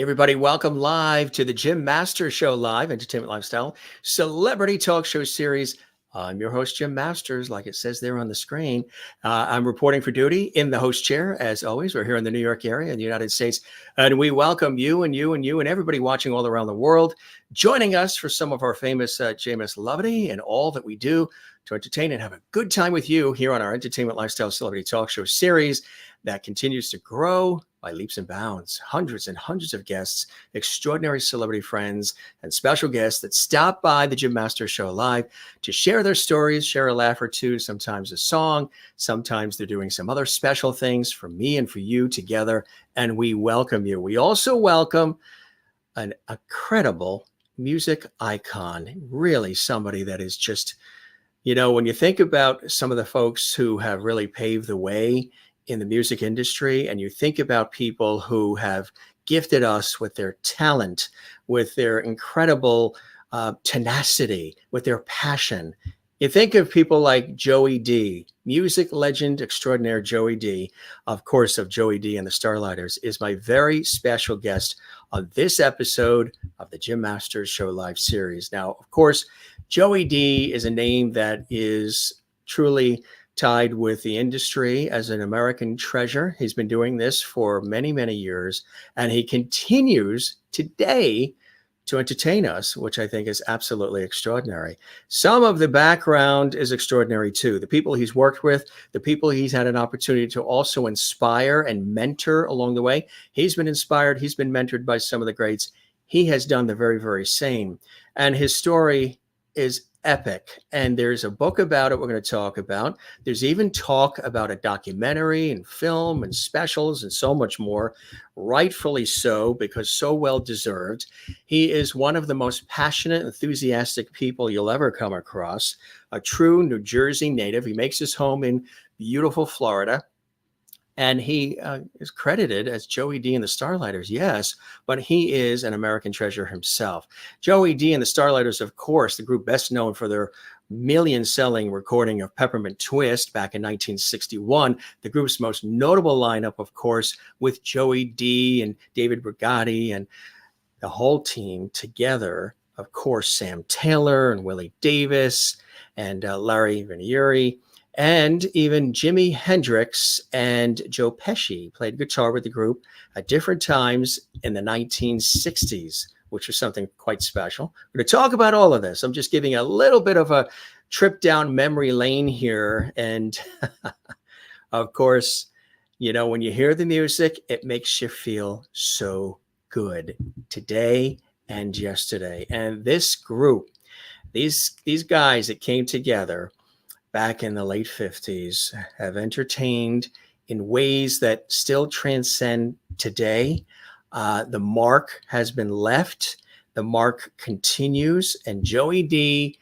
Hey, everybody, welcome live to the Jim Masters Show Live, Entertainment Lifestyle Celebrity Talk Show Series. I'm your host, Jim Masters, like it says there on the screen. I'm reporting for duty in the host chair. As always, we're here in the New York area in the United States, and we welcome you and you and you and everybody watching all around the world, joining us for some of our famous Jameis Lovity and all that we do to entertain and have a good time with you here on our Entertainment Lifestyle Celebrity Talk Show series that continues to grow by leaps and bounds. Hundreds and hundreds of guests, extraordinary celebrity friends, and special guests that stop by the Jim Masters Show Live to share their stories, share a laugh or two, sometimes a song. Sometimes they're doing some other special things for me and for you together, and we welcome you. We also welcome an incredible music icon, really somebody that is just, when you think about some of the folks who have really paved the way in the music industry, and you think about people who have gifted us with their talent, with their incredible tenacity, with their passion. You think of people like Joey Dee, music legend extraordinaire Joey Dee, of course, of Joey Dee and the Starlighters, is my very special guest on this episode of the Jim Masters Show Live series. Now, of course, Joey Dee is a name that is truly tied with the industry as an American treasure. He's been doing this for many, many years, and he continues today to entertain us, which I think is absolutely extraordinary. Some of the background is extraordinary too. The people he's worked with, the people he's had an opportunity to also inspire and mentor along the way. He's been inspired, he's been mentored by some of the greats. He has done the very, very same. And his story is epic. And there's a book about it we're going to talk about. There's even talk about a documentary and film and specials and so much more, rightfully so, because so well deserved. He is one of the most passionate, enthusiastic people you'll ever come across, a true New Jersey native. He makes his home in beautiful Florida. And he is credited as Joey Dee and the Starlighters, yes, but he is an American treasure himself. Joey Dee and the Starlighters, of course, the group best known for their million-selling recording of Peppermint Twist back in 1961, the group's most notable lineup, of course, with Joey Dee and David Brigati and the whole team together. Of course, Sam Taylor and Willie Davis and Larry Vernieri. And even Jimi, Hendrix, and Joe Pesci played guitar with the group at different times in the 1960s, which was something quite special. We're going to talk about all of this. I'm just giving a little bit of a trip down memory lane here. And of course, when you hear the music, it makes you feel so good today and yesterday. And this group, these guys that came together back in the late 50s, have entertained in ways that still transcend today. The mark has been left. The mark continues. And Joey Dee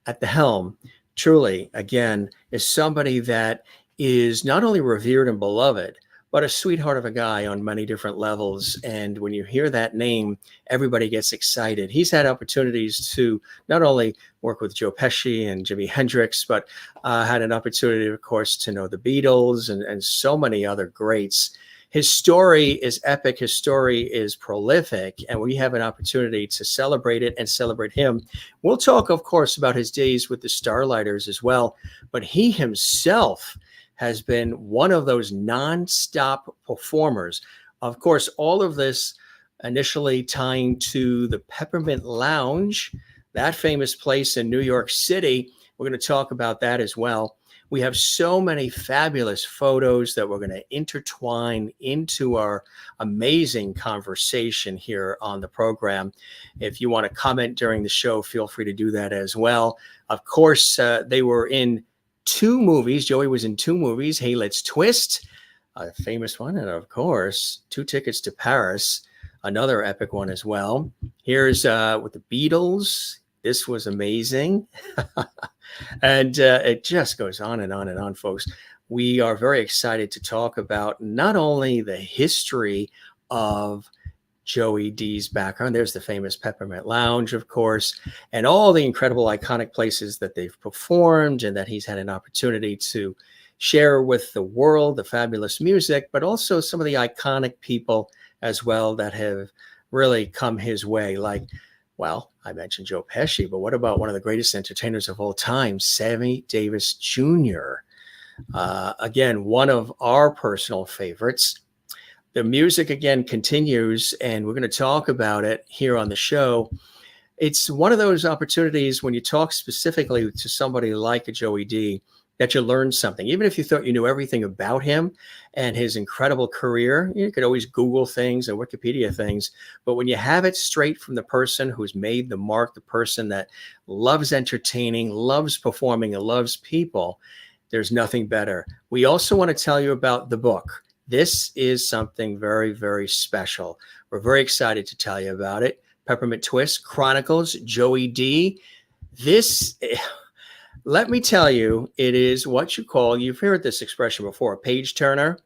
at the helm, truly, again, is somebody that is not only revered and beloved, but a sweetheart of a guy on many different levels. And when you hear that name, everybody gets excited. He's had opportunities to not only work with Joe Pesci and Jimi Hendrix, but had an opportunity, of course, to know the Beatles and so many other greats. His story is epic. His story is prolific, and we have an opportunity to celebrate it and celebrate him. We'll talk, of course, about his days with the Starlighters as well, but he himself has been one of those nonstop performers. Of course, all of this initially tying to the Peppermint Lounge, that famous place in New York City. We're going to talk about that as well. We have so many fabulous photos that we're going to intertwine into our amazing conversation here on the program. If you want to comment during the show, feel free to do that as well. Of course, they were in 2 movies. Joey was in 2 movies. Hey, Let's Twist, a famous one. And of course, 2 Tickets to Paris, another epic one as well. Here's with the Beatles. This was amazing. And it just goes on and on and on, folks. We are very excited to talk about not only the history of Joey Dee's background. There's the famous Peppermint Lounge, of course, and all the incredible iconic places that they've performed and that he's had an opportunity to share with the world, the fabulous music, but also some of the iconic people as well that have really come his way. Like, well, I mentioned Joe Pesci, but what about one of the greatest entertainers of all time, Sammy Davis Jr.? Again, one of our personal favorites. The music again continues, and we're going to talk about it here on the show. It's one of those opportunities when you talk specifically to somebody like a Joey Dee that you learn something. Even if you thought you knew everything about him and his incredible career, you could always Google things and Wikipedia things. But when you have it straight from the person who's made the mark, the person that loves entertaining, loves performing, and loves people, there's nothing better. We also want to tell you about the book. This is something very, very special. We're very excited to tell you about it. Peppermint Twist Chronicles, Joey Dee. This, let me tell you, it is what you call, you've heard this expression before, a page turner.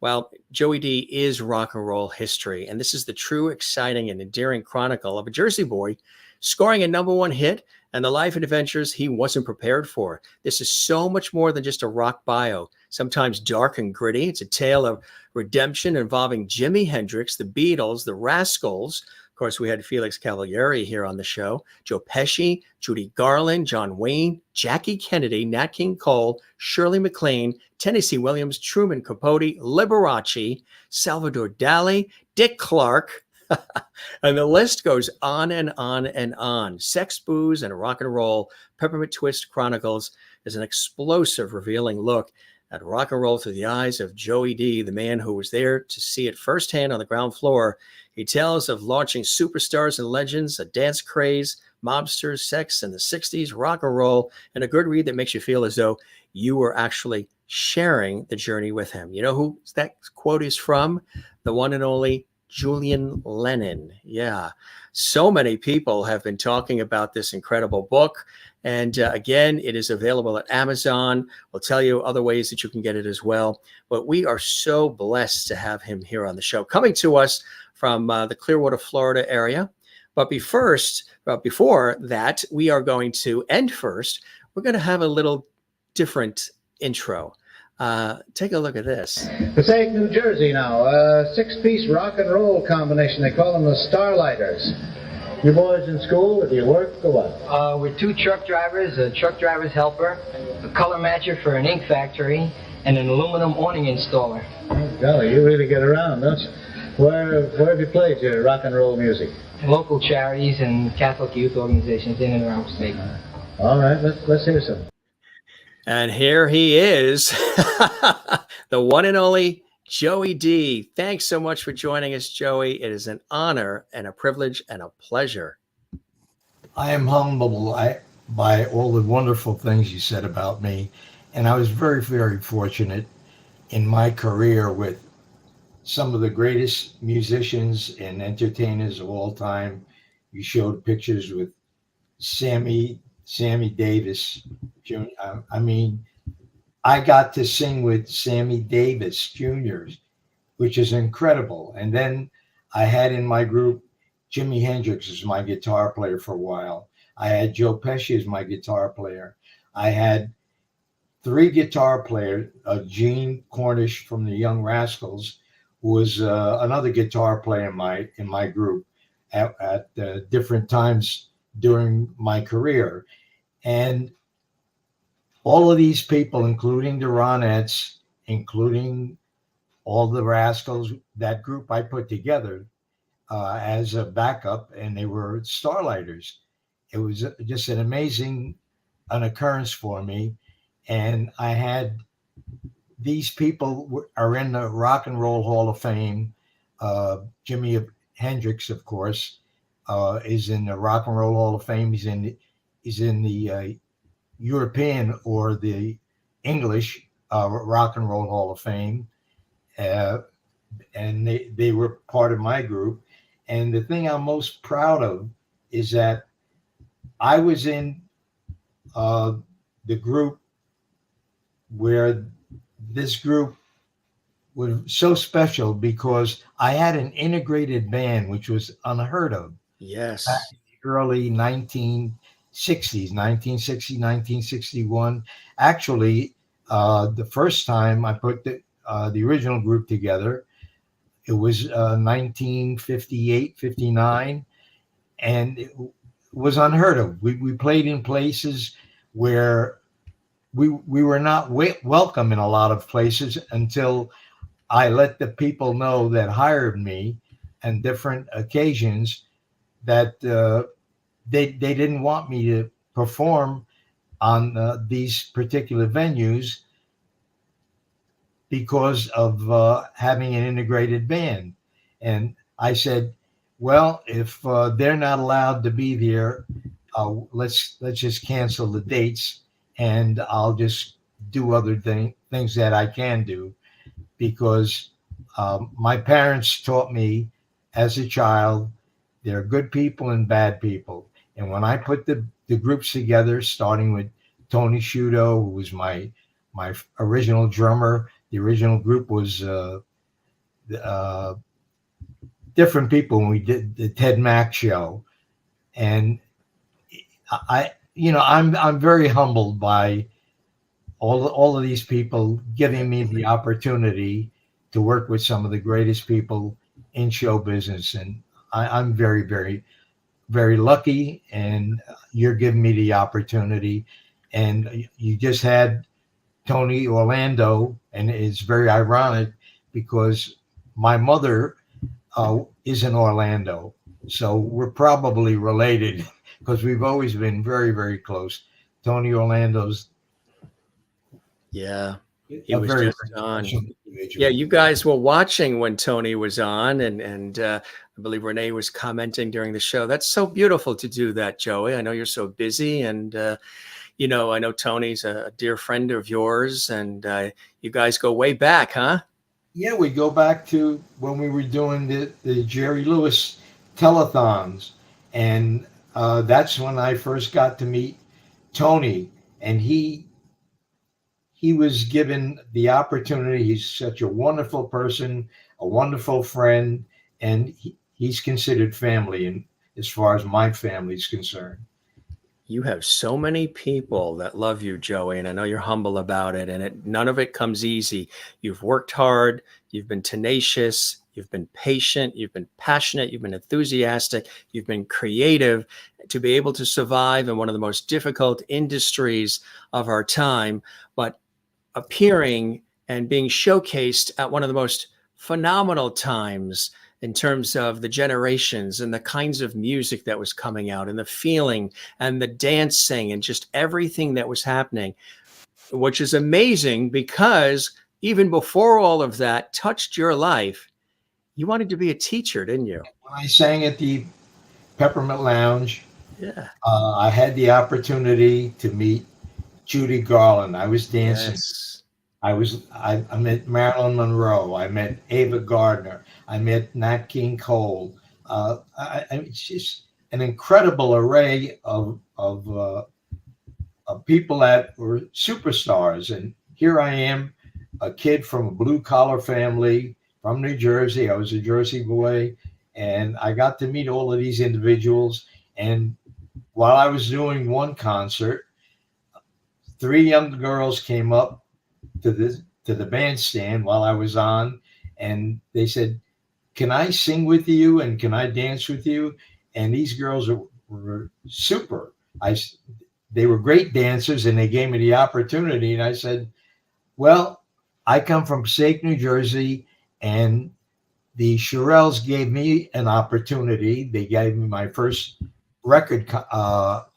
Well, Joey Dee is rock and roll history, and this is the true, exciting, and endearing chronicle of a Jersey boy scoring a #1 hit and the life and adventures he wasn't prepared for. This is so much more than just a rock bio, sometimes dark and gritty. It's a tale of redemption involving Jimi Hendrix, the Beatles, the Rascals. Of course, we had Felix Cavaliere here on the show, Joe Pesci, Judy Garland, John Wayne, Jackie Kennedy, Nat King Cole, Shirley MacLaine, Tennessee Williams, Truman Capote, Liberace, Salvador Dali, Dick Clark, and the list goes on and on and on. Sex, booze, and rock and roll. Peppermint Twist Chronicles is an explosive, revealing look at rock and roll through the eyes of Joey Dee, the man who was there to see it firsthand on the ground floor. He tells of launching superstars and legends, a dance craze, mobsters, sex in the 60s, rock and roll, and a good read that makes you feel as though you were actually sharing the journey with him. You know who that quote is from? The one and only Julian Lennon. Yeah. So many people have been talking about this incredible book. And again, it is available at Amazon. We'll tell you other ways that you can get it as well. But we are so blessed to have him here on the show, coming to us from the Clearwater, Florida area. But before that, we are going to end first. We're going to have a little different intro. Take a look at this. Passaic, New Jersey now. A six-piece rock and roll combination. They call them the Starlighters. You boys in school, or do you work, or what? We're 2 truck drivers, a truck driver's helper, a color matcher for an ink factory, and an aluminum awning installer. Oh, golly, you really get around, don't you? Where have you played your rock and roll music? Local charities and Catholic youth organizations in and around the state. All right, let's hear some. And here he is, the one and only Joey Dee. Thanks so much for joining us, Joey. It is an honor and a privilege and a pleasure. I am humbled by all the wonderful things you said about me. And I was very, very fortunate in my career with some of the greatest musicians and entertainers of all time. You showed pictures with Sammy Davis. I mean, I got to sing with Sammy Davis Jr., which is incredible. And then I had in my group Jimi Hendrix as my guitar player for a while. I had Joe Pesci as my guitar player. I had 3 guitar players, Gene Cornish from the Young Rascals, who was another guitar player in my group at different times during my career. And all of these people, including the Ronettes, including all the Rascals, that group I put together as a backup, and they were Starlighters. It was just an amazing occurrence for me. And I had these people are in the Rock and Roll Hall of Fame. Jimi Hendrix, of course, is in the Rock and Roll Hall of Fame. He's in the European or the English Rock and Roll Hall of Fame. And they were part of my group. And the thing I'm most proud of is that I was in the group where this group was so special because I had an integrated band, which was unheard of. Yes. Back in the early 1960s, 1960, 1961. Actually, the first time I put the original group together, It was 1958, 59, and it was unheard of. We played in places where we were not welcome in a lot of places until I let the people know that hired me on different occasions that they didn't want me to perform on these particular venues because of having an integrated band. And I said, well, if they're not allowed to be there, let's just cancel the dates, and I'll just do other things that I can do, because my parents taught me as a child there are good people and bad people. And when I put the groups together, starting with Tony Sciutto, who was my original drummer, the original group was different people when we did the Ted Mack show. And I'm very humbled by all of these people giving me the opportunity to work with some of the greatest people in show business. And I'm very, very, very lucky, and you're giving me the opportunity. And you just had Tony Orlando, and it's very ironic because my mother is in Orlando, so we're probably related because we've always been very, very close. Tony Orlando's he was just on. Yeah, you guys were watching when Tony was on, and I believe Renee was commenting during the show. That's so beautiful to do that, Joey. I know you're so busy, and I know Tony's a dear friend of yours, and you guys go way back, huh? Yeah, we go back to when we were doing the Jerry Lewis telethons, and that's when I first got to meet Tony, and he was given the opportunity. He's such a wonderful person, a wonderful friend, and he's considered family, and as far as my family is concerned. You have so many people that love you, Joey, and I know you're humble about it, and none of it comes easy. You've worked hard, you've been tenacious, you've been patient, you've been passionate, you've been enthusiastic, you've been creative to be able to survive in one of the most difficult industries of our time, but appearing and being showcased at one of the most phenomenal times in terms of the generations and the kinds of music that was coming out and the feeling and the dancing and just everything that was happening, which is amazing because even before all of that touched your life, you wanted to be a teacher, didn't you? When I sang at the Peppermint Lounge, Yeah. I had the opportunity to meet Judy Garland. I was dancing. Yes. I met Marilyn Monroe. I met Ava Gardner. I met Nat King Cole. It's just an incredible array of people that were superstars. And here I am, a kid from a blue collar family from New Jersey. I was a Jersey boy, and I got to meet all of these individuals. And while I was doing one concert, 3 young girls came up to the bandstand while I was on, and they said, "Can I sing with you and can I dance with you?" And these girls were super. They were great dancers, and they gave me the opportunity. And I said, "Well, I come from Passaic, New Jersey, and the Shirelles gave me an opportunity. They gave me my first record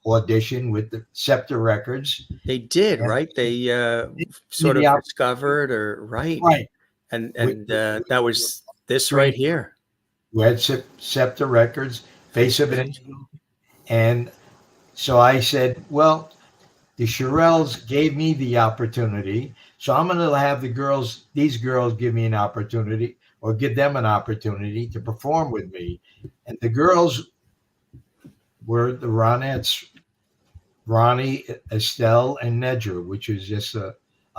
audition with the Scepter Records." They did, right? They sort of discovered, or right. And that was this right here. We had Scepter Records, Face of an Angel. And so I said, well, the Shirelles gave me the opportunity, so I'm going to have these girls give me an opportunity, or give them an opportunity to perform with me. And the girls were the Ronettes, Ronnie, Estelle, and Nedra, which was just a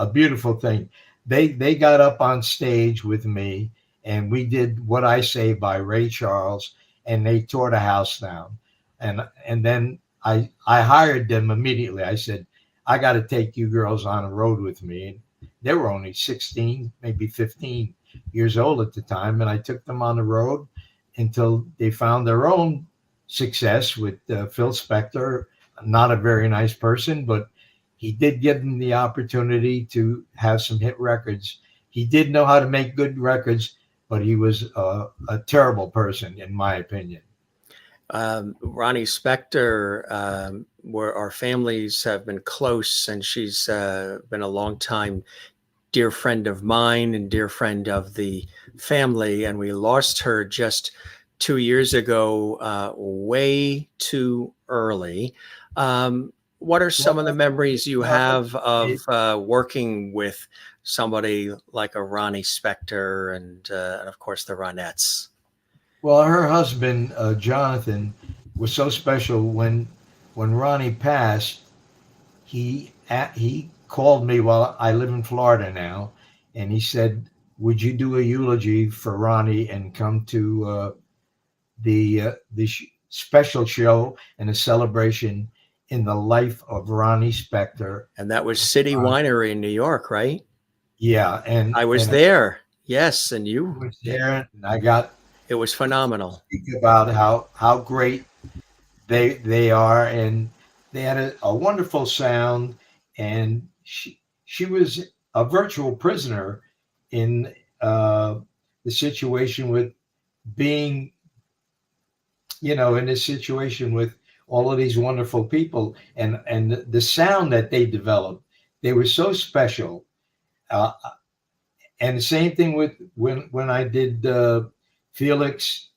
beautiful thing. They got up on stage with me, and we did What I Say by Ray Charles, and they tore the house down. And then I hired them immediately. I said, I got to take you girls on the road with me. And they were only 16, maybe 15, years old at the time, and I took them on the road until they found their own success with Phil Spector. Not a very nice person, but he did give them the opportunity to have some hit records. He did know how to make good records, but he was a terrible person, in my opinion. Ronnie Spector, where our families have been close, and she's been a long time dear friend of mine and dear friend of the family. And we lost her just 2 years ago, way too early. What are some of the memories you have of working with somebody like a Ronnie Spector and of course the Ronettes? Well, her husband, Jonathan, was so special. When Ronnie passed, he called me while I live in Florida now, and he said, "Would you do a eulogy for Ronnie and come to the special show and a celebration in the life of Ronnie Spector?" And that was City Winery in New York, right? Yeah, and I was there. Yes, and you was there, and I got. It was phenomenal. Speak about how great they are, and they had a wonderful sound, and she was a virtual prisoner in the situation with being, in this situation with all of these wonderful people, and the sound that they developed, they were so special. And the same thing with when I did Felix.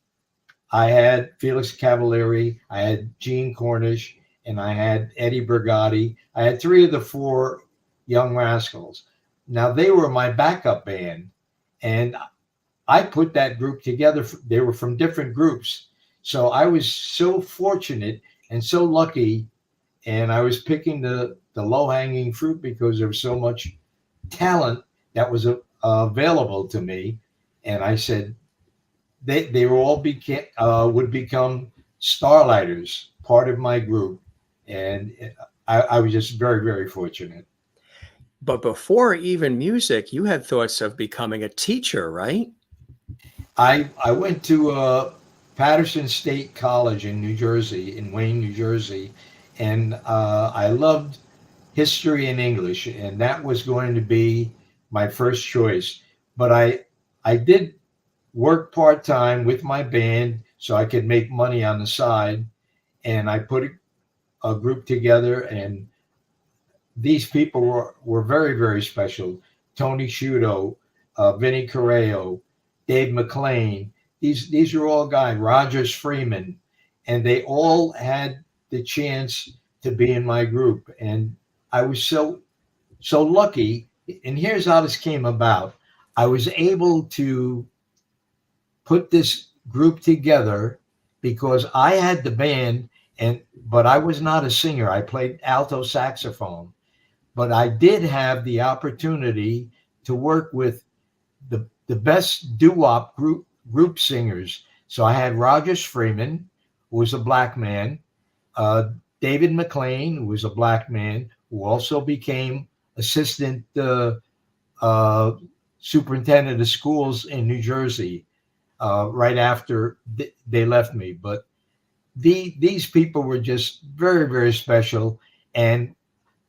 I had Felix Cavalieri, I had Gene Cornish, and I had Eddie Brigati. I had 3 of the 4 Young Rascals. Now, they were my backup band, and I put that group together. They were from different groups. So I was so fortunate and so lucky, and I was picking the low-hanging fruit because there was so much talent that was available to me. And I said, they were all would become Starlighters, part of my group, and I was just very, very fortunate. But before even music, you had thoughts of becoming a teacher, right? I went to Patterson State College in New Jersey, in Wayne, New Jersey, and I loved history and English, and that was going to be my first choice. But I did work part-time with my band so I could make money on the side, and I put a group together, and these people were very, very special. Tony Sciutto, Vinnie Correo, Dave McLean. These are all guys, Rogers Freeman, and they all had the chance to be in my group. And I was so lucky. And here's how this came about. I was able to put this group together because I had the band, but I was not a singer. I played alto saxophone, but I did have the opportunity to work with the best doo-wop group singers. So I had Rogers Freeman, who was a black man, David McLean, who was a black man, who also became assistant superintendent of schools in New Jersey right after they left me. But these people were just very, very special. And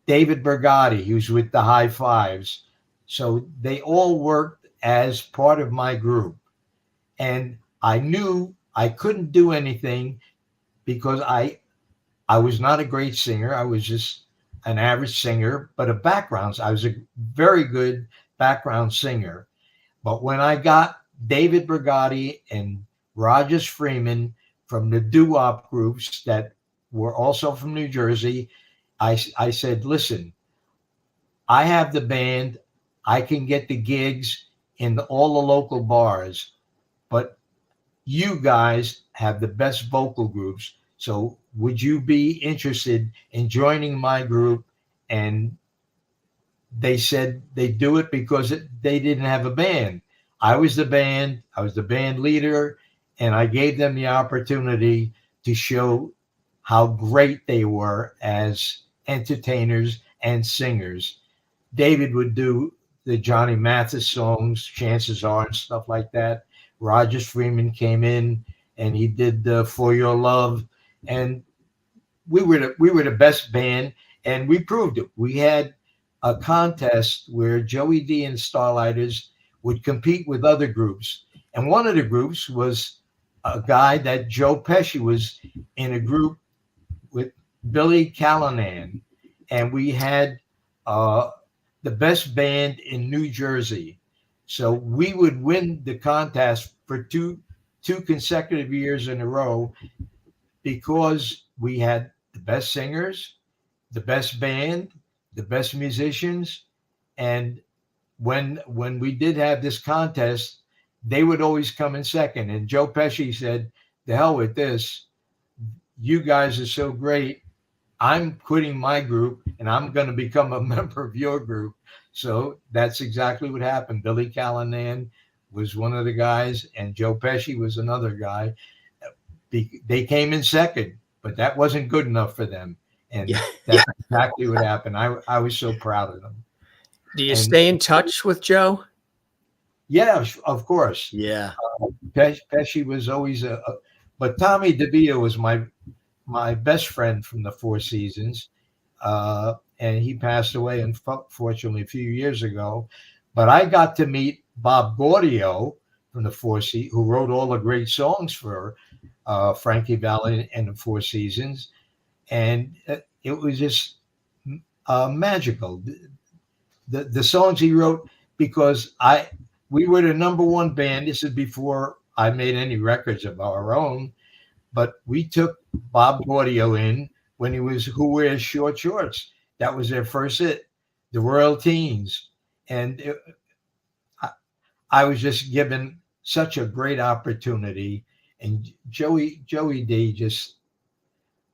David Brigati, who's with the High Fives. So they all worked as part of my group. And I knew I couldn't do anything because I was not a great singer. I was just an average singer, but I was a very good background singer. But when I got David Brigati and Rogers Freeman from the doo-wop groups that were also from New Jersey, I said, listen, I have the band. I can get the gigs in all the local bars, but you guys have the best vocal groups. So would you be interested in joining my group? And they said they'd do it because they didn't have a band. I was the band. I was the band leader, and I gave them the opportunity to show how great they were as entertainers and singers. David would do the Johnny Mathis songs, Chances Are, and stuff like that. Rogers Freeman came in and he did For Your Love, and we were the best band, and we proved it. We had a contest where Joey Dee and the Starlighters would compete with other groups, and one of the groups was a guy that Joe Pesci was in a group with Billy Callanan, and we had the best band in New Jersey. So we would win the contest for two consecutive years in a row because we had the best singers, the best band, the best musicians, and when we did have this contest, they would always come in second. And Joe Pesci said, "The hell with this! You guys are so great. I'm quitting my group and I'm going to become a member of your group." So that's exactly what happened. Billy Callanan was one of the guys, and Joe Pesci was another guy. They came in second, but that wasn't good enough for them. And that's exactly what happened. I was so proud of them. Do you stay in touch with Joe? Yeah, of course. Yeah. Pesci was always but Tommy DeVito was my best friend from the Four Seasons. And he passed away, unfortunately, a few years ago. But I got to meet Bob Gaudio from the Four Seasons, who wrote all the great songs for Frankie Valli and the Four Seasons. And it was just magical. The songs he wrote, because we were the number one band. This is before I made any records of our own, but we took Bob Gaudio in when he was Who Wears Short Shorts. That was their first hit, the Royal Teens. And I was just given such a great opportunity. And Joey Dee just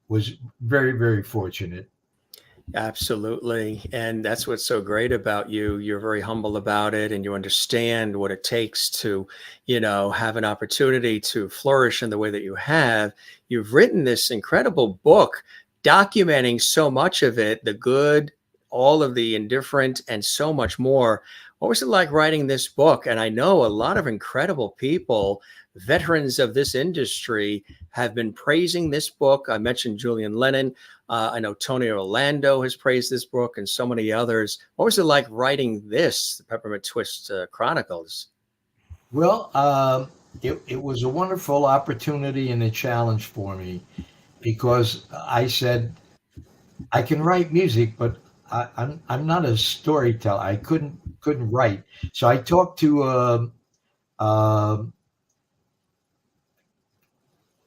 was very, very fortunate. Absolutely. And that's what's so great about you. You're very humble about it, and you understand what it takes to, have an opportunity to flourish in the way that you have. You've written this incredible book documenting so much of it, the good, all of the indifferent, and so much more. What was it like writing this book? And I know a lot of incredible people, veterans of this industry, have been praising this book. I mentioned Julian Lennon. I know Tony Orlando has praised this book, and so many others. What was it like writing this, the Peppermint Twist Chronicles? Well, it was a wonderful opportunity and a challenge for me, because I said, I can write music, but I'm not a storyteller. I couldn't write. So I talked to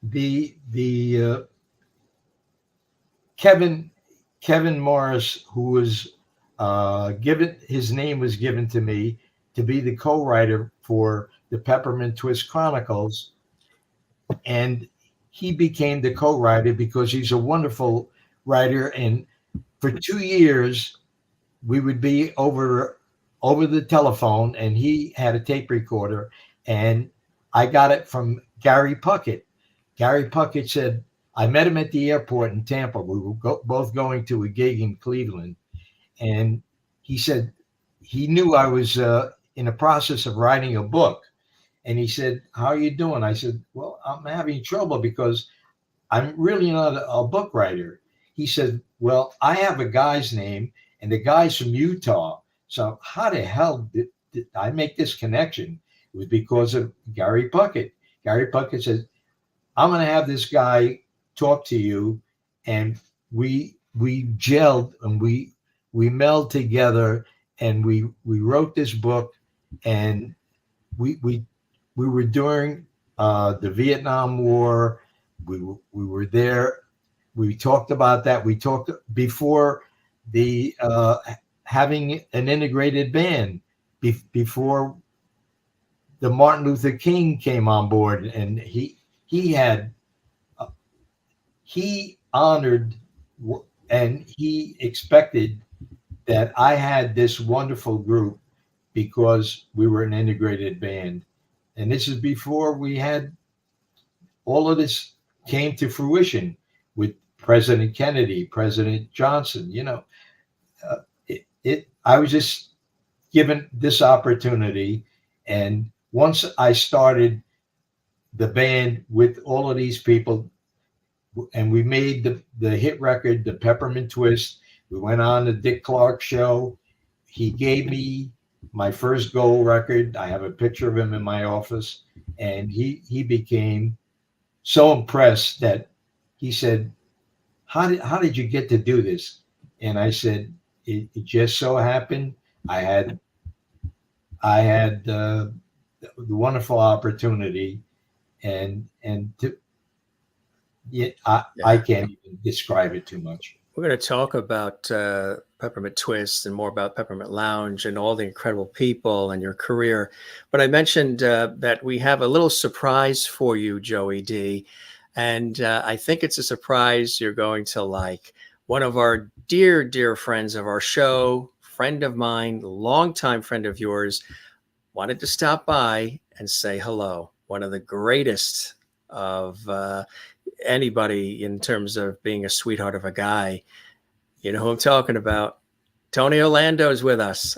the Kevin Morris, who was his name was given to me to be the co-writer for the Peppermint Twist Chronicles, and he became the co-writer because he's a wonderful writer. And for 2 years, we would be over the telephone, and he had a tape recorder, and I got it from Gary Puckett. Gary Puckett said, I met him at the airport in Tampa. We were both going to a gig in Cleveland. And he said he knew I was in the process of writing a book. And he said, how are you doing? I said, well, I'm having trouble because I'm really not a book writer. He said, well, I have a guy's name, and the guy's from Utah. So how the hell did I make this connection? It was because of Gary Puckett. Gary Puckett said, I'm going to have this guy talk to you. And we gelled, and we melded together, and we wrote this book. And we were during the Vietnam War. We were there. We talked about that. We talked before the having an integrated band, before the Martin Luther King came on board, and he honored and he expected that I had this wonderful group because we were an integrated band. And this is before we had all of this came to fruition with President Kennedy, President Johnson. I was just given this opportunity. And once I started the band with all of these people, and we made the hit record, the Peppermint Twist. We went on the Dick Clark show. He gave me my first gold record. I have a picture of him in my office, and he became so impressed that he said, how did you get to do this? And I said, it just so happened I had the wonderful opportunity, and I can't even describe it too much. We're going to talk about Peppermint Twist and more about Peppermint Lounge and all the incredible people and your career. But I mentioned that we have a little surprise for you, Joey Dee. And I think it's a surprise you're going to like. One of our dear, dear friends of our show, friend of mine, longtime friend of yours, wanted to stop by and say hello. One of the greatest of anybody in terms of being a sweetheart of a guy. You know who I'm talking about. Tony Orlando is with us.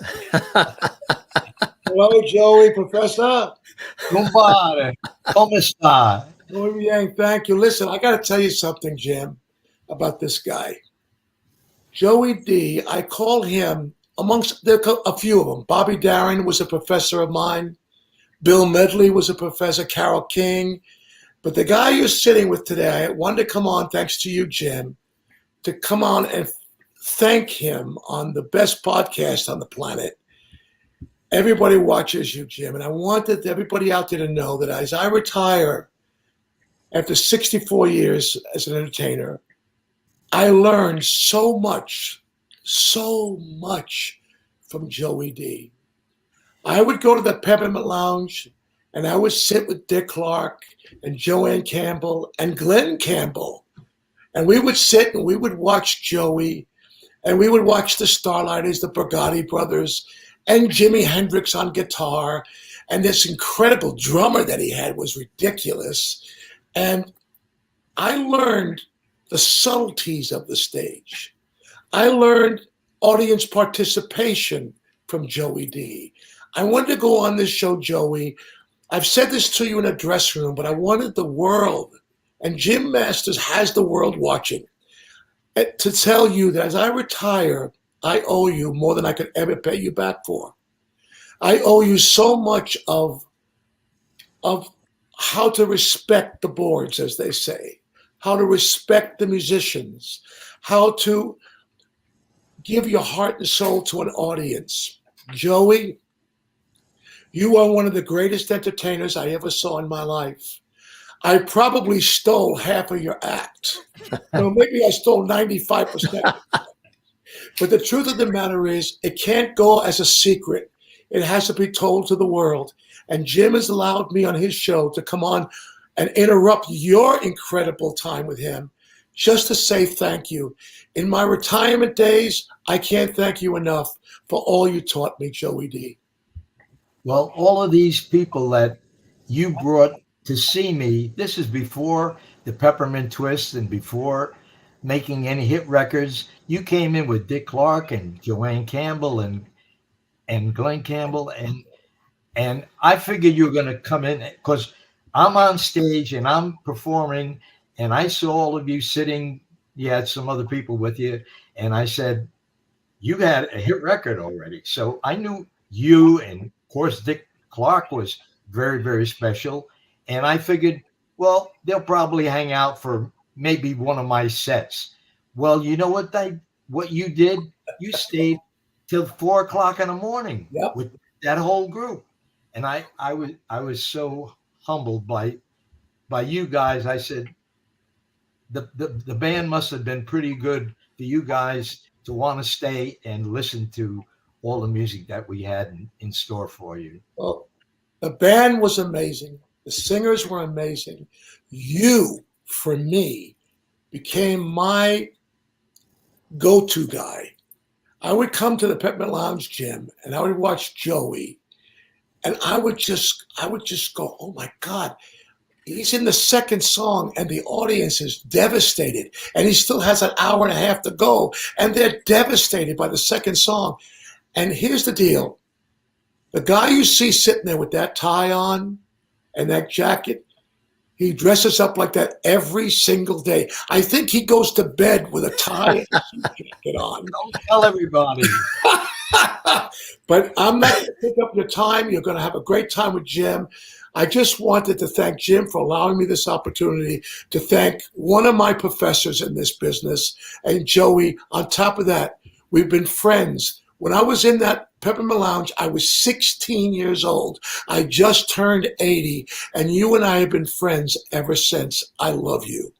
Hello, Joey, Professor. Compadre, ¿cómo está? Muy bien, thank you. Listen, I got to tell you something, Jim, about this guy. Joey Dee, I call him, amongst a few of them. Bobby Darin was a professor of mine. Bill Medley was a professor, Carole King. But the guy you're sitting with today, I wanted to come on, thanks to you, Jim, to come on and thank him on the best podcast on the planet. Everybody watches you, Jim, and I wanted everybody out there to know that as I retire after 64 years as an entertainer, I learned so much from Joey Dee. I would go to the Peppermint Lounge, and I would sit with Dick Clark and Joanne Campbell and Glenn Campbell. And we would sit and we would watch Joey, and we would watch the Starlighters, the Brigati brothers, and Jimi Hendrix on guitar. And this incredible drummer that he had was ridiculous. And I learned the subtleties of the stage. I learned audience participation from Joey Dee. I wanted to go on this show, Joey. I've said this to you in a dressing room, but I wanted the world, and Jim Masters has the world watching, to tell you that as I retire, I owe you more than I could ever pay you back for. I owe you so much of how to respect the boards, as they say, how to respect the musicians, how to give your heart and soul to an audience. Joey, you are one of the greatest entertainers I ever saw in my life. I probably stole half of your act. Maybe I stole 95%. But the truth of the matter is, it can't go as a secret. It has to be told to the world. And Jim has allowed me on his show to come on and interrupt your incredible time with him just to say thank you. In my retirement days, I can't thank you enough for all you taught me, Joey Dee. Well, all of these people that you brought to see me, this is before the Peppermint Twist and before making any hit records. You came in with Dick Clark and Joanne Campbell and Glenn Campbell, and I figured you were going to come in because I'm on stage and I'm performing, and I saw all of you sitting. You had some other people with you, and I said, you had a hit record already. So I knew you, and of course Dick Clark was very, very special. And I figured, well, they'll probably hang out for maybe one of my sets. Well, you know what you did? You stayed till 4 o'clock in the morning with that whole group. And I was so humbled by you guys. I said, the band must have been pretty good for you guys to want to stay and listen to all the music that we had in store for you. Well, the band was amazing. The singers were amazing. You, for me, became my go-to guy. I would come to the Peppermint Lounge, Jim, and I would watch Joey, and I would just go, oh my God, he's in the second song and the audience is devastated, and he still has an hour and a half to go, and they're devastated by the second song. And here's the deal. The guy you see sitting there with that tie on and that jacket, he dresses up like that every single day. I think he goes to bed with a tie and a suit jacket on. Don't tell everybody. But I'm not going to take up your time. You're going to have a great time with Jim. I just wanted to thank Jim for allowing me this opportunity to thank one of my professors in this business. And Joey, on top of that, we've been friends. When I was in that Peppermint Lounge, I was 16 years old. I just turned 80, and you and I have been friends ever since. I love you.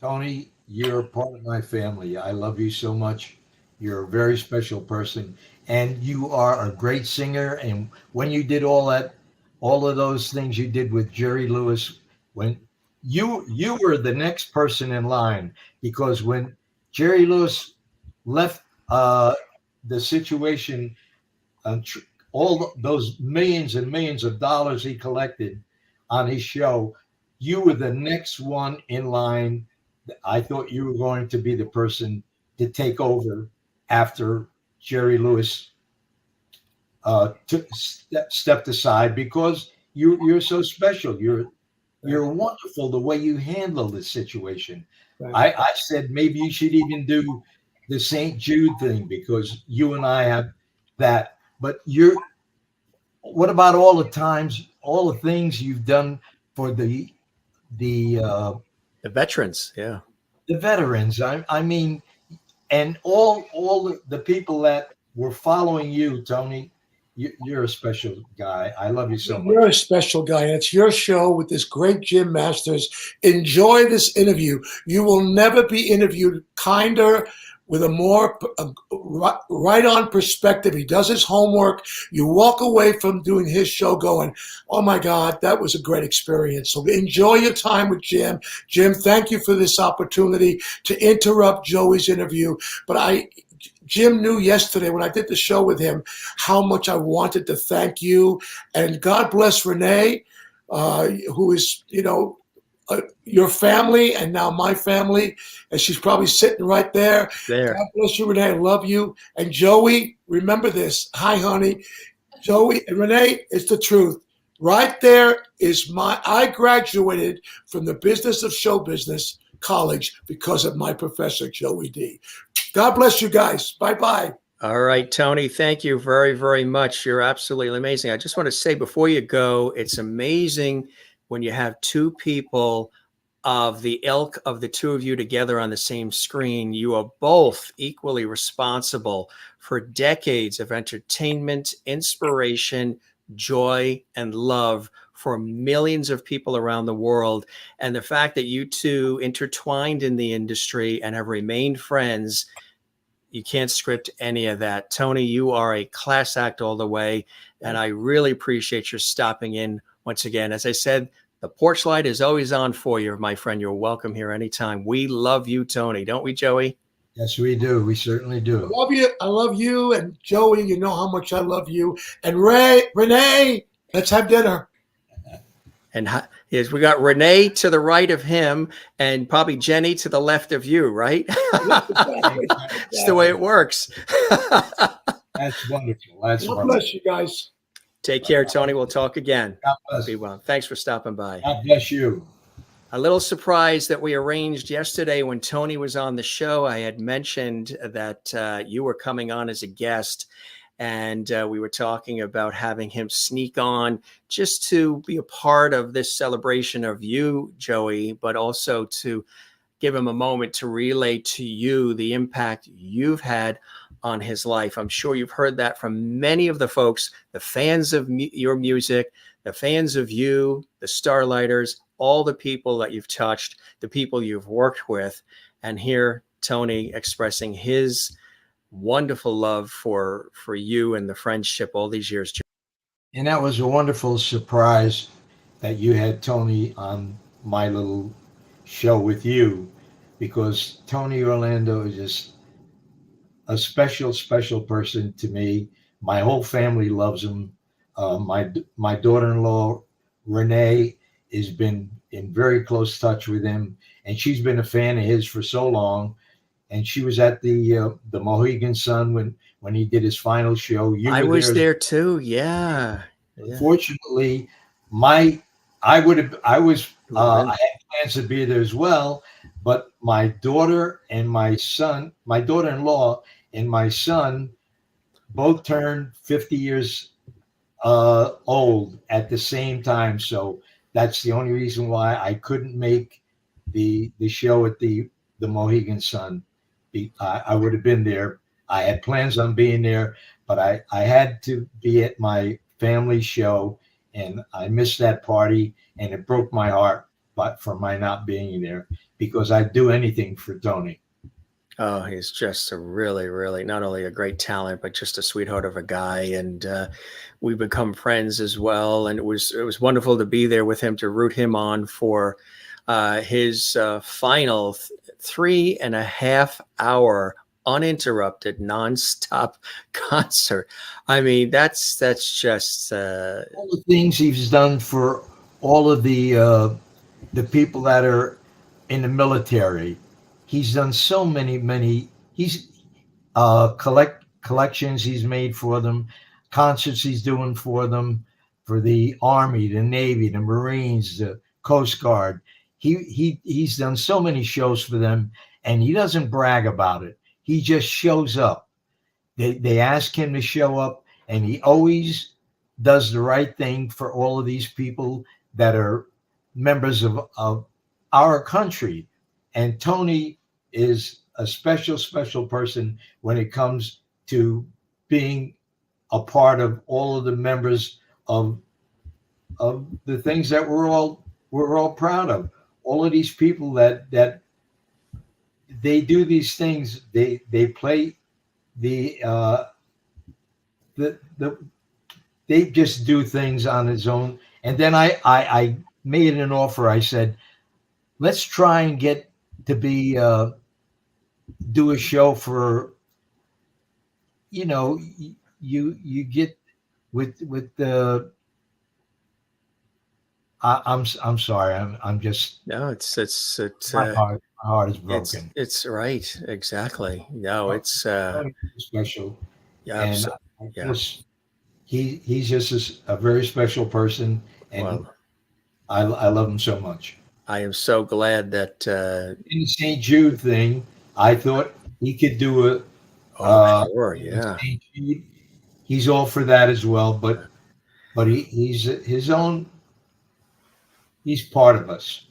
Tony, you're a part of my family. I love you so much. You're a very special person, and you are a great singer. And when you did all of those things you did with Jerry Lewis, when you were the next person in line, because when Jerry Lewis left the situation, all those millions and millions of dollars he collected on his show, you were the next one in line. I thought you were going to be the person to take over after Jerry Lewis stepped aside, because you're so special. You're wonderful the way you handle this situation. I said maybe you should even do the St. Jude thing, because you and I have that. But what about all the times, all the things you've done for the veterans? Yeah, the veterans. I mean, and all the people that were following you, Tony. You're a special guy. I love you so much. You're a special guy, and it's your show with this great Jim Masters. Enjoy this interview. You will never be interviewed kinder, with a more right-on perspective. He does his homework. You walk away from doing his show going, oh, my God, that was a great experience. So enjoy your time with Jim. Jim, thank you for this opportunity to interrupt Joey's interview. But Jim knew yesterday when I did the show with him how much I wanted to thank you. And God bless Renee, who is, your family and now my family. And she's probably sitting right there. God bless you, Renee. I love you. And Joey, remember this. Hi, honey. Joey and Renee, it's the truth. Right there is I graduated from the business of show business college because of my professor, Joey Dee. God bless you guys. Bye-bye. All right, Tony, thank you very, very much. You're absolutely amazing. I just want to say before you go, it's amazing when you have two people of the ilk of the two of you together on the same screen. You are both equally responsible for decades of entertainment, inspiration, joy, and love for millions of people around the world. And the fact that you two intertwined in the industry and have remained friends, you can't script any of that. Tony, you are a class act all the way, and I really appreciate your stopping in once again. As I said, the porch light is always on for you, my friend. You're welcome here anytime. We love you, Tony. Don't we, Joey? Yes, we do. We certainly do. I love you. I love you. And Joey, you know how much I love you. And Renee, let's have dinner. And yes, we got Renee to the right of him and probably Jenny to the left of you, right? It's the way it works. That's wonderful. That's God wonderful. bless you guys. Take care, Tony. We'll talk again. God bless. Be well. Thanks for stopping by. God bless you. A little surprise that we arranged yesterday when Tony was on the show. I had mentioned that you were coming on as a guest, and we were talking about having him sneak on just to be a part of this celebration of you, Joey, but also to give him a moment to relay to you the impact you've had on his life. I'm sure you've heard that from many of the folks, the fans of your music, the fans of you, the Starlighters, all the people that you've touched, the people you've worked with. And here, Tony expressing his wonderful love for you and the friendship all these years. And that was a wonderful surprise that you had Tony on my little show with you, because Tony Orlando is just a special, special person to me. My whole family loves him. My daughter-in-law, Renee, has been in very close touch with him, and she's been a fan of his for so long. and she was at the Mohegan Sun when he did his final show. You I were was there. there too. Yeah. Unfortunately, I had plans to be there as well, but my daughter and my son, my daughter-in-law and my son, both turned 50 years old at the same time. So that's the only reason why I couldn't make the show at the Mohegan Sun. I would have been there. I had plans on being there, but I had to be at my family show, and I missed that party, and it broke my heart for my not being there, because I'd do anything for Tony. Oh, he's just a really, really not only a great talent, but just a sweetheart of a guy. And we become friends as well. And it was wonderful to be there with him, to root him on for his final 3.5 hour uninterrupted, nonstop concert. I mean, that's just all the things he's done for all of the people that are in the military. He's done so many. He's collections he's made for them, concerts he's doing for them, for the Army, the Navy, the Marines, the Coast Guard. He's done so many shows for them, and he doesn't brag about it. He just shows up. They ask him to show up, and he always does the right thing for all of these people that are members of our country. And Tony is a special person when it comes to being a part of all of the members of the things that we're all proud of. All of these people that they do these things. They play they just do things on his own. And then I made an offer. I said, let's try and get to be do a show for, you get with the I'm sorry, I'm just no, it's my heart is broken. It's right, exactly. No, it's special. yeah, And he's just a very special person, and well, I love him so much. I am so glad that In the St. Jude thing, I thought he could do a sure, yeah. St. Jude. He's all for that as well, but he's his own. He's part of us.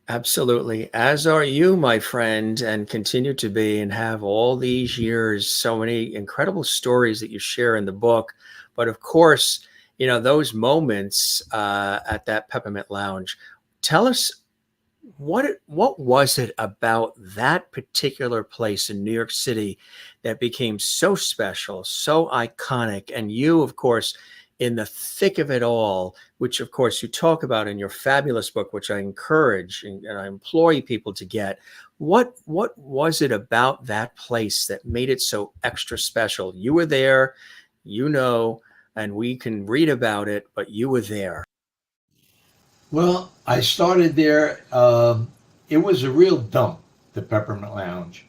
Absolutely. As are you, my friend, and continue to be, and have all these years, so many incredible stories that you share in the book. But of course, those moments at that Peppermint Lounge. Tell us, what was it about that particular place in New York City that became so special, so iconic? And you, of course, in the thick of it all, which of course you talk about in your fabulous book, which I encourage and I implore people to get. What was it about that place that made it so extra special? You were there, and we can read about it, but you were there. Well, I started there. It was a real dump, the Peppermint Lounge.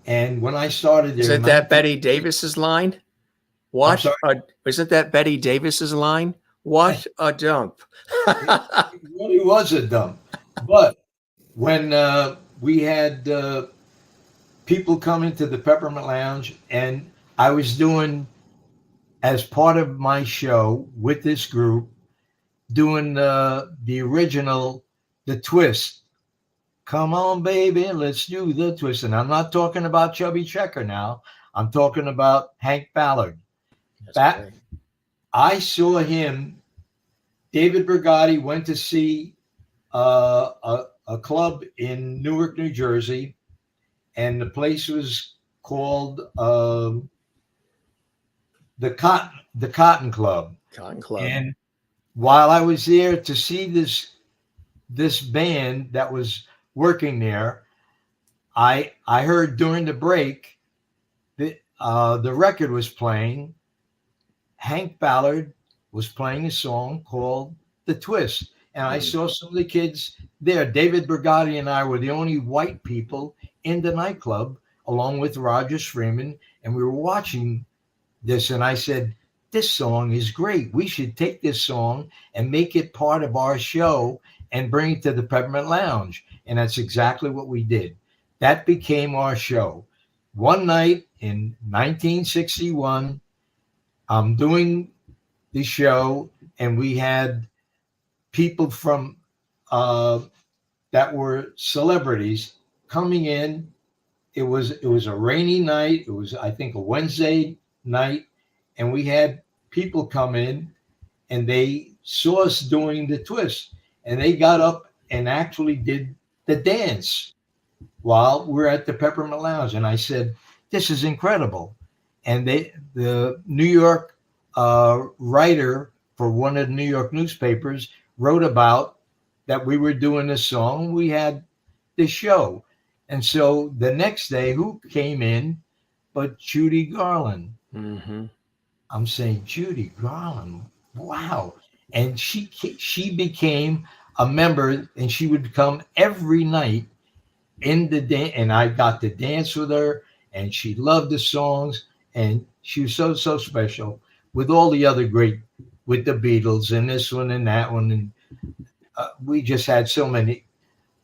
And when I started there... Isn't that Betty Davis's line? What? Isn't that Betty Davis's line? What a dump. It really was a dump. But when we had people come into the Peppermint Lounge, and I was doing, as part of my show with this group, doing the original, The Twist. Come on, baby, let's do the twist. And I'm not talking about Chubby Checker now. I'm talking about Hank Ballard. I saw him. David Brigati went to see a club in Newark, New Jersey, and the place was called the Cotton Club. Cotton Club. And while I was there to see this band that was working there, I heard during the break that the record was playing. Hank Ballard was playing a song called The Twist. And I saw some of the kids there. David Brigati and I were the only white people in the nightclub along with Roger Freeman, and we were watching this, and I said, this song is great. We should take this song and make it part of our show and bring it to the Peppermint Lounge. And that's exactly what we did. That became our show. One night in 1961, I'm doing the show, and we had people from that were celebrities coming in. It was a rainy night. It was, I think, a Wednesday night, and we had people come in, and they saw us doing the twist, and they got up and actually did the dance while we're at the Peppermint Lounge. And I said, this is incredible. And the New York writer for one of the New York newspapers wrote about that we were doing this song. We had this show. And so the next day, who came in but Judy Garland? Mm-hmm. I'm saying, Judy Garland, wow. And she became a member, and she would come every night in the dance, and I got to dance with her, and she loved the songs, and she was so special with all the other great, with the Beatles and this one and that one. And we just had so many,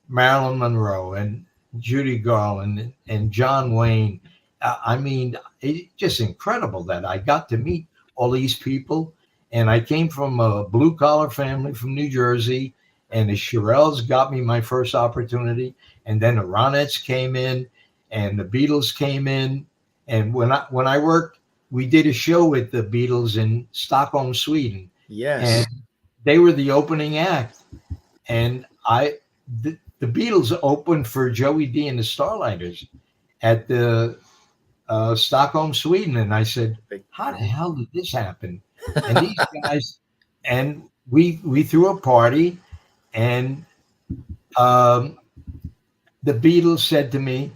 Marilyn Monroe and Judy Garland and John Wayne. I mean, it's just incredible that I got to meet all these people. And I came from a blue collar family from New Jersey, and the Shirelles got me my first opportunity. And then the Ronettes came in, and the Beatles came in. And when I worked, we did a show with the Beatles in Stockholm, Sweden. Yes. And they were the opening act. And the Beatles opened for Joey Dee and the Starlighters at the Stockholm, Sweden. And I said, how the hell did this happen? And these guys, and we threw a party, and the Beatles said to me,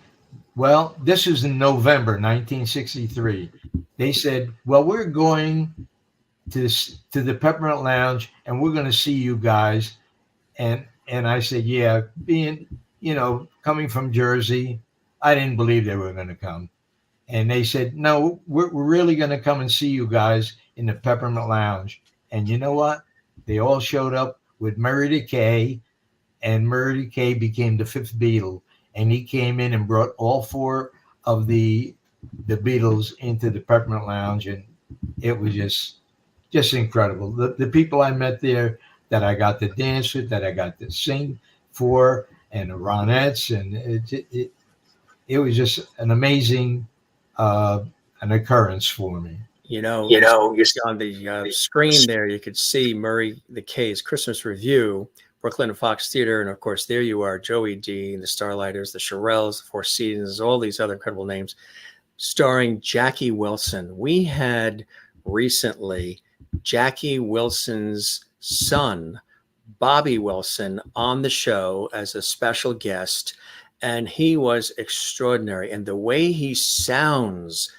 well, this is in November 1963. They said, well, we're going to the Peppermint Lounge, and we're going to see you guys. And I said, yeah, being, coming from Jersey, I didn't believe they were going to come. And they said, no, we're really going to come and see you guys in the Peppermint Lounge. And you know what? They all showed up with Murray Decay, and Murray Decay became the fifth Beatle. And he came in and brought all four of the Beatles into the Peppermint Lounge. And it was just incredible. The people I met there that I got to dance with, that I got to sing for, and the Ronettes, and it was just an amazing an occurrence for me. You see on the screen there, you could see Murray Decay's Christmas Review, Brooklyn and Fox Theater, and of course there you are, Joey Dee, the Starlighters, the Shirelles, the Four Seasons, all these other incredible names, starring Jackie Wilson. We had recently Jackie Wilson's son, Bobby Wilson, on the show as a special guest, and he was extraordinary. And the way he sounds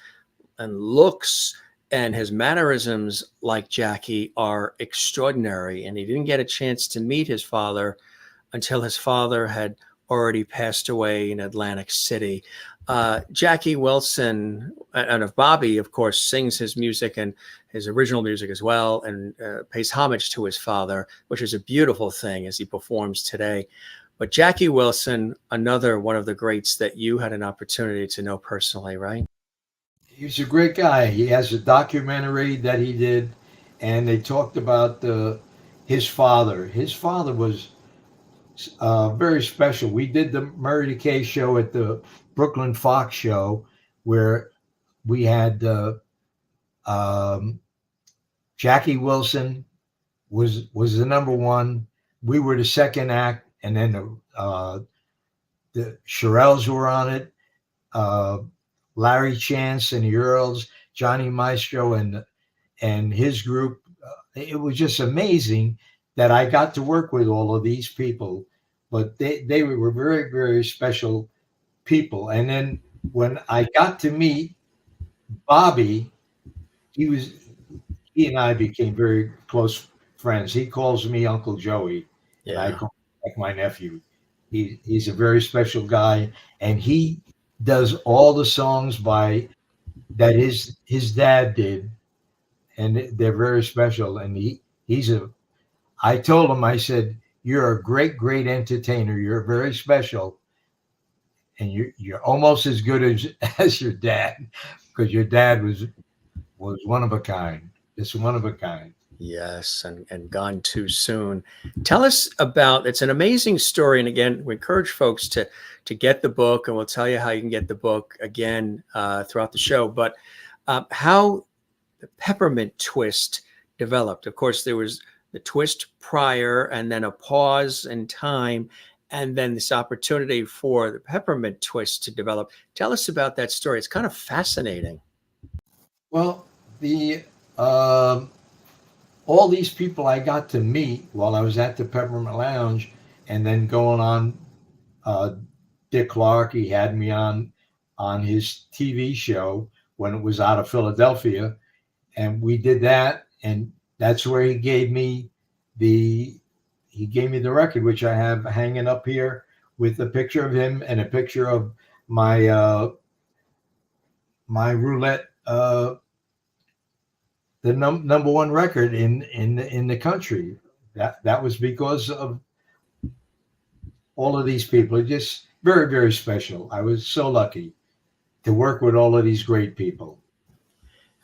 and looks and his mannerisms like Jackie are extraordinary. And he didn't get a chance to meet his father until his father had already passed away in Atlantic City. Jackie Wilson, and of Bobby, of course, sings his music and his original music as well, and pays homage to his father, which is a beautiful thing as he performs today. But Jackie Wilson, another one of the greats that you had an opportunity to know personally, right? He's a great guy. He has a documentary that he did, and they talked about his father. His father was very special. We did the Murray Decay show at the Brooklyn Fox show, where we had Jackie Wilson was the number one. We were the second act, and then the Shirelles were on it. Larry Chance and the Earls, Johnny Maestro and his group. It was just amazing that I got to work with all of these people, but they were very, very special people. And then when I got to meet Bobby, he and I became very close friends. He calls me Uncle Joey, and I call him like my nephew. He's a very special guy, and he does all the songs by that his dad did, and they're very special. And he's a. I told him, I said, "You're a great entertainer. You're very special, and you're almost as good as as your dad, because your dad was one of a kind, just one of a kind." Yes, and gone too soon. Tell us about, it's an amazing story. And again, we encourage folks to get the book, and we'll tell you how you can get the book again throughout the show. But how the Peppermint Twist developed. Of course, there was the twist prior, and then a pause in time, and then this opportunity for the Peppermint Twist to develop. Tell us about that story. It's kind of fascinating. Well, the um, all these people I got to meet while I was at the Peppermint Lounge, and then going on. Dick Clark, he had me on his TV show when it was out of Philadelphia, and we did that, and that's where the he gave me the record, which I have hanging up here with a picture of him and a picture of my my roulette, the number one record in the country. That was because of all of these people. It's just very special. I was so lucky to work with all of these great people.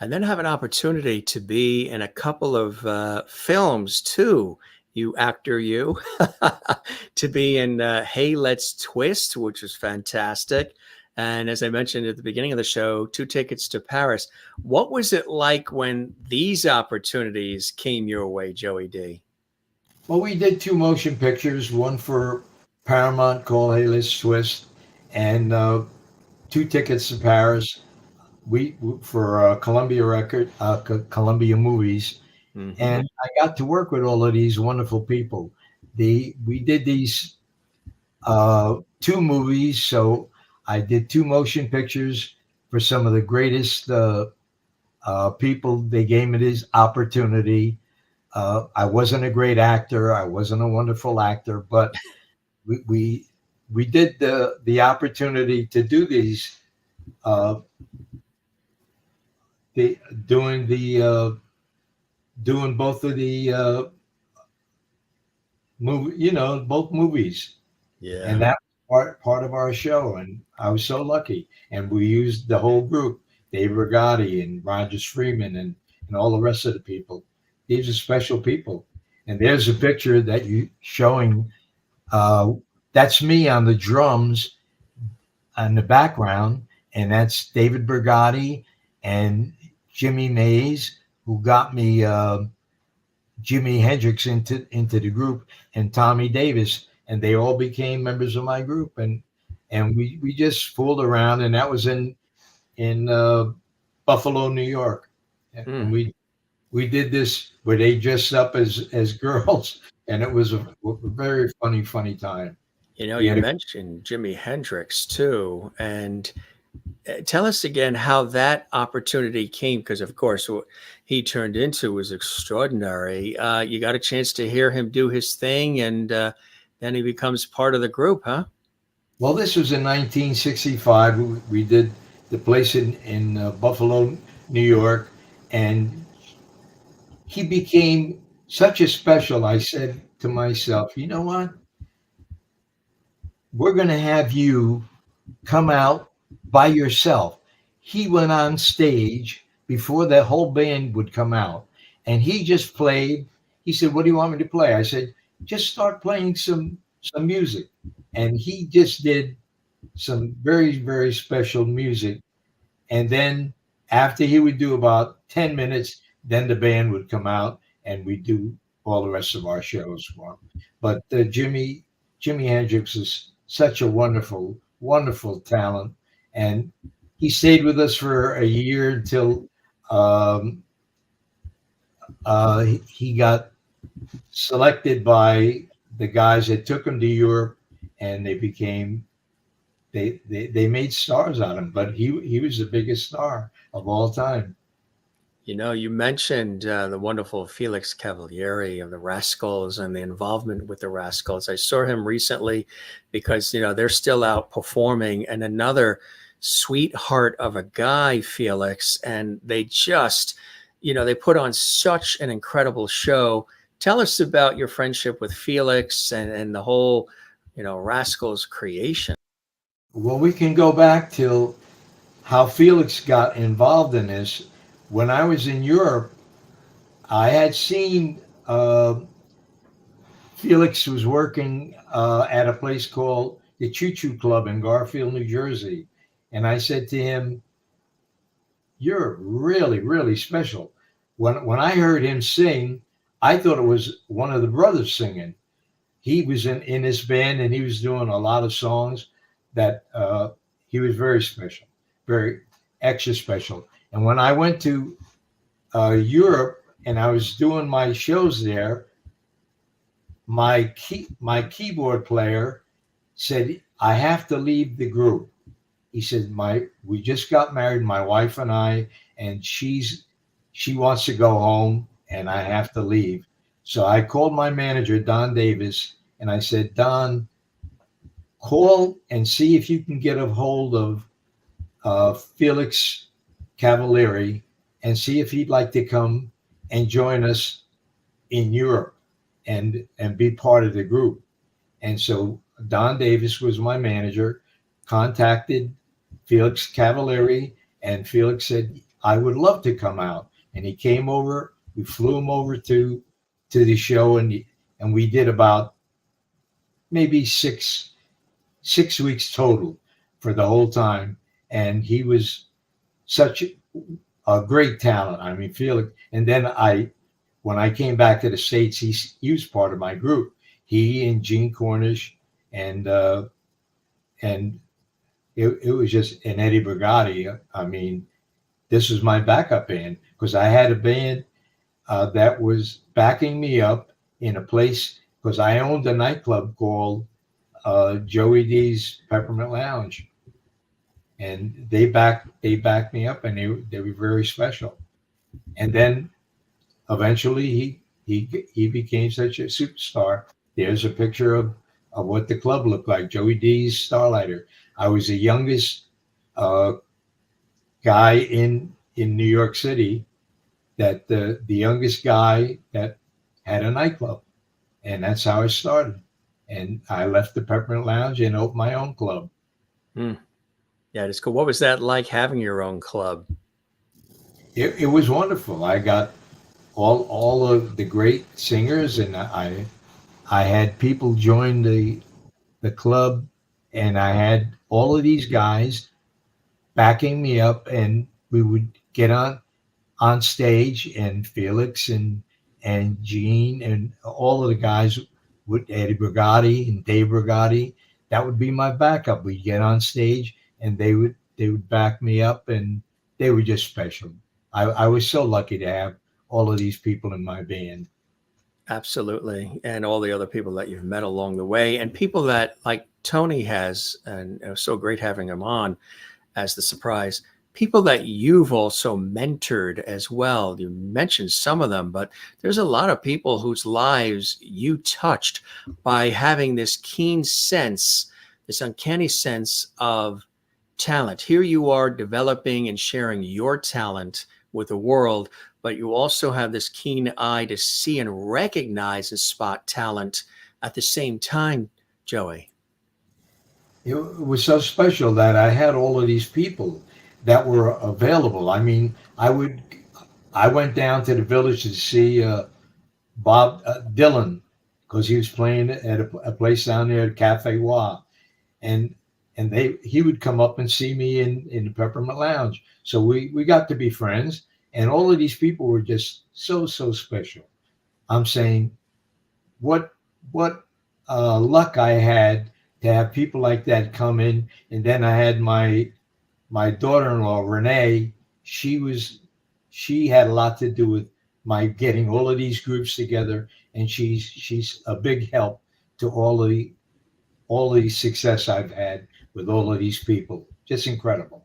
And then have an opportunity to be in a couple of films too. You actor, you to be in Hey, Let's Twist, which was fantastic. And as I mentioned at the beginning of the show, 2 tickets to Paris. What was it like when these opportunities came your way, Joey Dee? Well, we did 2 motion pictures, one for Paramount called Hey, Let's Twist, and 2 tickets to Paris. We for Columbia Columbia Movies, Mm-hmm. and I got to work with all of these wonderful people. We did these 2 movies, so I did 2 motion pictures for some of the greatest people. They gave me this opportunity. I wasn't a great actor. I wasn't a wonderful actor, but we did the opportunity to do these. Doing both of the movie, both movies, Yeah. and that was part of our show. And I was so lucky. And we used the whole group, Dave Brigati and Roger Freeman and all the rest of the people. These are special people. And there's a picture that you showing. That's me on the drums in the background, and that's David Brigati and Jimi Mays, who got me Jimi Hendrix into the group, and Tommy Davis, and they all became members of my group, and we just fooled around, and that was in Buffalo, New York, and we did this where they dressed up as girls, and it was a very funny time. You mentioned Jimi Hendrix too, and tell us again how that opportunity came, because of course what he turned into was extraordinary. You got a chance to hear him do his thing, and then he becomes part of the group, huh? Well, this was in 1965. We did the place in Buffalo, New York, and he became such a special. I said to myself, you know what? We're going to have you come out by yourself. He went on stage before the whole band would come out, and he just played. He said, "What do you want me to play?" I said, "Just start playing some music." And he just did some very special music. And then after he would do about 10 minutes, then the band would come out and we'd do all the rest of our shows for him. But Jimi Hendrix is such a wonderful talent, and he stayed with us for a year until he got selected by the guys that took him to Europe, and they made stars out of him. But he was the biggest star of all time. You know, you mentioned the wonderful Felix Cavalieri of the Rascals and the involvement with the Rascals. I saw him recently because, you know, they're still out performing, and another sweetheart of a guy, Felix, and they just, you know, they put on such an incredible show. Tell us about your friendship with Felix and the whole, you know, Rascals creation. Well, we can go back till how Felix got involved in this. When I was in Europe, I had seen Felix was working at a place called the Choo Choo Club in Garfield, New Jersey. And I said to him, "You're really, really special." When I heard him sing, I thought it was one of the brothers singing. He was in his band, and he was doing a lot of songs that he was very special, very extra special. And when I went to Europe and I was doing my shows there, my keyboard player said, "I have to leave the group." He said, "We just got married, my wife and I, and she wants to go home, and I have to leave." So I called my manager, Don Davis, and I said, "Don, call and see if you can get a hold of Felix Cavalieri and see if he'd like to come and join us in Europe and be part of the group." And so Don Davis was my manager, contacted Felix Cavalieri, and Felix said, "I would love to come out." And he came over. We flew him over to the show, and we did about maybe six weeks total for the whole time. And he was such a great talent. I mean, Felix. And then when I came back to the States, he was part of my group. He and Gene Cornish and it was just an Eddie Brigati. I mean, this was my backup band because I had a band that was backing me up in a place because I owned a nightclub called Joey Dee's Peppermint Lounge, and they backed me up, and they were very special. And then eventually he became such a superstar. There's a picture of what the club looked like, Joey Dee's Starlighter. I was the youngest guy in New York City, that the youngest guy that had a nightclub, and that's how I started. And I left the Peppermint Lounge and opened my own club. Yeah, it's cool. What was that like, having your own club? It was wonderful. I got all of the great singers, and I had people join the club, and I had all of these guys backing me up, and we would get on stage, and Felix and Gene and all of the guys with Eddie Brigati and Dave Brigati, that would be my backup. We'd get on stage, and they would back me up, and they were just special. I was so lucky to have all of these people in my band. Absolutely. And all the other people that you've met along the way, and people that, like Tony has, and it was so great having him on as the surprise, people that you've also mentored as well. You mentioned some of them, but there's a lot of people whose lives you touched by having this keen sense, this uncanny sense of talent. Here you are developing and sharing your talent with the world, but you also have this keen eye to see and recognize and spot talent at the same time, Joey. It was so special that I had all of these people that were available. I mean, I went down to the village to see Bob Dylan, because he was playing at a place down there at Cafe Wa, and he would come up and see me in the Peppermint Lounge. So we got to be friends, and all of these people were just so special. I'm saying, what luck I had to have people like that come in. And then I had my daughter-in-law, Renee. She had a lot to do with my getting all of these groups together, and she's a big help to all the success I've had with all of these people. Just incredible.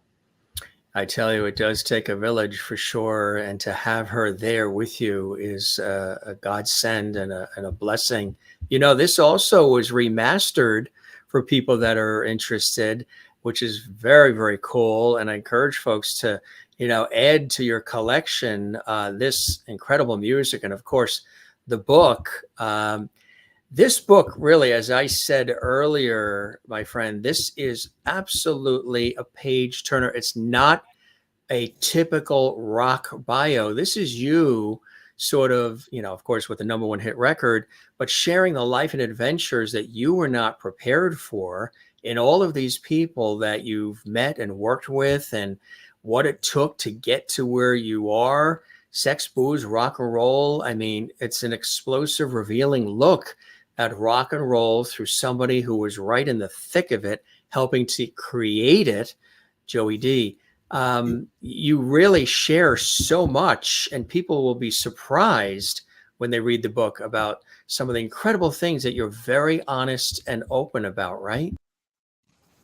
I tell you, it does take a village for sure. And to have her there with you is a godsend and a blessing. You know, this also was remastered for people that are interested, which is very, very cool. And I encourage folks to, you know, add to your collection this incredible music. And of course, the book. This book, really, as I said earlier, my friend, this is absolutely a page turner. It's not a typical rock bio. This is you sort of, you know, of course, with the number one hit record, but sharing the life and adventures that you were not prepared for in all of these people that you've met and worked with and what it took to get to where you are. Sex, booze, rock and roll. I mean, it's an explosive, revealing look at rock and roll through somebody who was right in the thick of it, helping to create it, Joey Dee. You really share so much, and people will be surprised when they read the book about some of the incredible things that you're very honest and open about, right?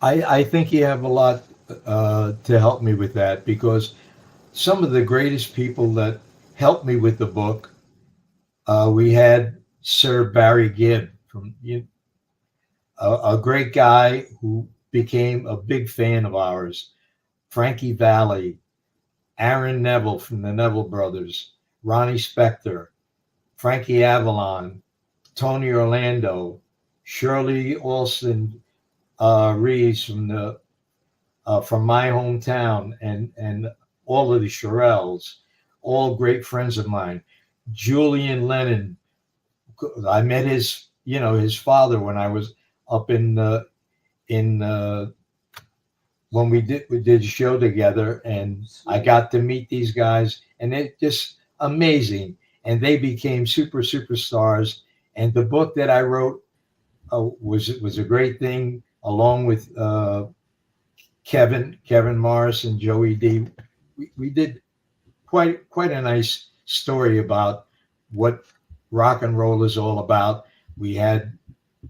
I think you have a lot to help me with that, because some of the greatest people that helped me with the book, we had Sir Barry Gibb, from a great guy who became a big fan of ours, Frankie Valli, Aaron Neville from the Neville Brothers, Ronnie Spector, Frankie Avalon, Tony Orlando, Shirley Alston Reeves from my hometown, and all of the Shirelles, all great friends of mine. Julian Lennon, I met his father when I was up in when we did a show together, and I got to meet these guys, and it just amazing. And they became superstars. And the book that I wrote was a great thing, along with Kevin Morris and Joey Dee. We did quite a nice story about what rock and roll is all about. We had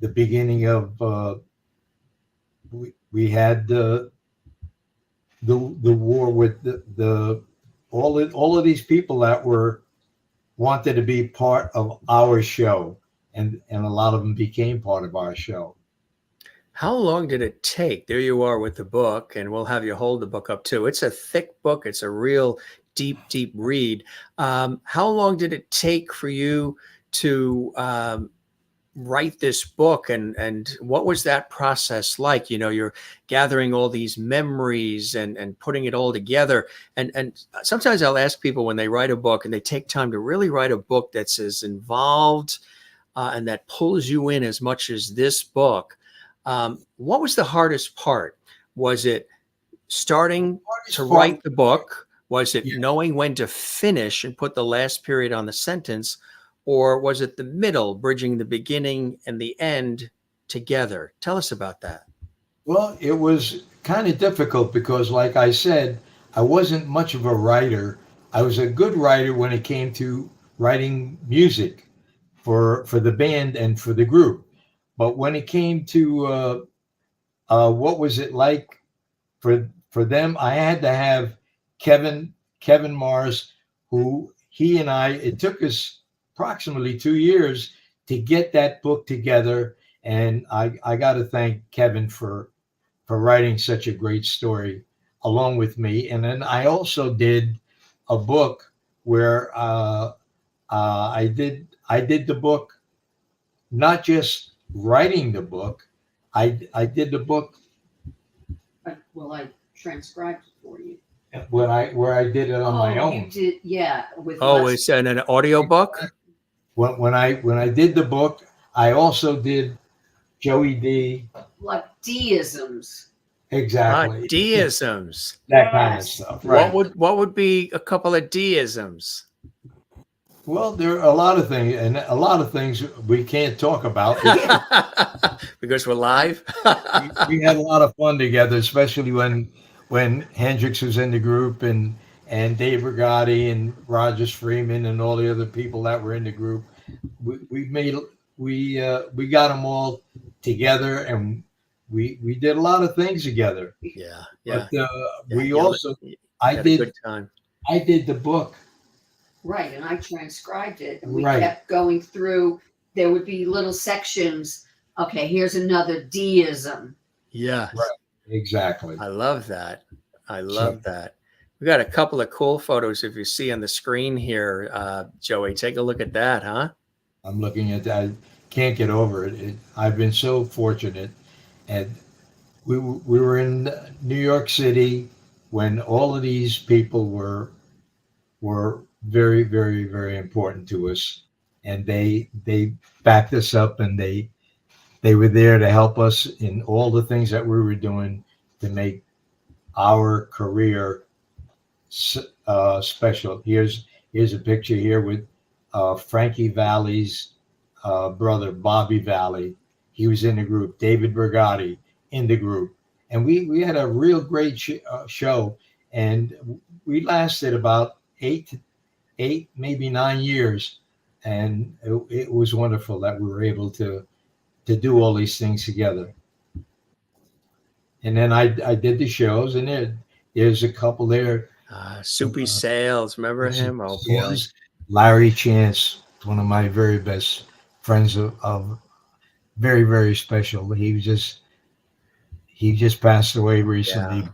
the beginning of we had the war with the all of these people that wanted to be part of our show, and a lot of them became part of our show. How long did it take? There you are with the book, and we'll have you hold the book up too. It's a thick book. It's a real deep read. How long did it take for you to write this book, and what was that process like? You know, you're gathering all these memories and putting it all together. And sometimes I'll ask people when they write a book and they take time to really write a book that's as involved and that pulls you in as much as this book. What was the hardest part? Was it starting to write the book? Was it knowing when to finish and put the last period on the sentence? Or was it the middle, bridging the beginning and the end together? Tell us about that. Well, it was kind of difficult because, like I said, I wasn't much of a writer. I was a good writer when it came to writing music for the band and for the group. But when it came to what was it like for them, I had to have Kevin Morris, who it took us approximately 2 years to get that book together. And I got to thank Kevin for writing such a great story along with me. And then I also did a book where I did the book, not just writing the book. I did the book. Well, I transcribed it for you. Where I did it on my own. You did, yeah. It's an audio book? When I did the book, I also did Joey Dee. Like deisms. Exactly. Deisms. That kind of stuff. Right. What would be a couple of deisms? Well, there are a lot of things, and a lot of things we can't talk about because we're live. we had a lot of fun together, especially when Hendrix was in the group, and Dave Brigati and Rogers Freeman and all the other people that were in the group. We got them all together, and we did a lot of things together. Yeah. But we also, I Had a did. good time. I did the book. Right, and I transcribed it, and we Right. kept going through. There would be little sections. Okay, here's another deism. Yes. Right. Exactly. I love that. I So- love that. We got a couple of cool photos if you see on the screen here, Joey. Take a look at that, huh? I'm looking at that. I can't get over it. I've been so fortunate, and we were in New York City when all of these people were very, very, very important to us, and they backed us up, and they were there to help us in all the things that we were doing to make our career special. Here's a picture here with Frankie Valli's brother, Bobby Valli. He was in the group. David Brigati in the group, and we had a real great show, and we lasted about eight, maybe 9 years, and it was wonderful that we were able to do all these things together. And then I did the shows, and there's a couple there. Soupy Sales. Remember him? Oh, boy. Yes. Larry Chance, one of my very best friends of very, very special. He just passed away recently. Yeah.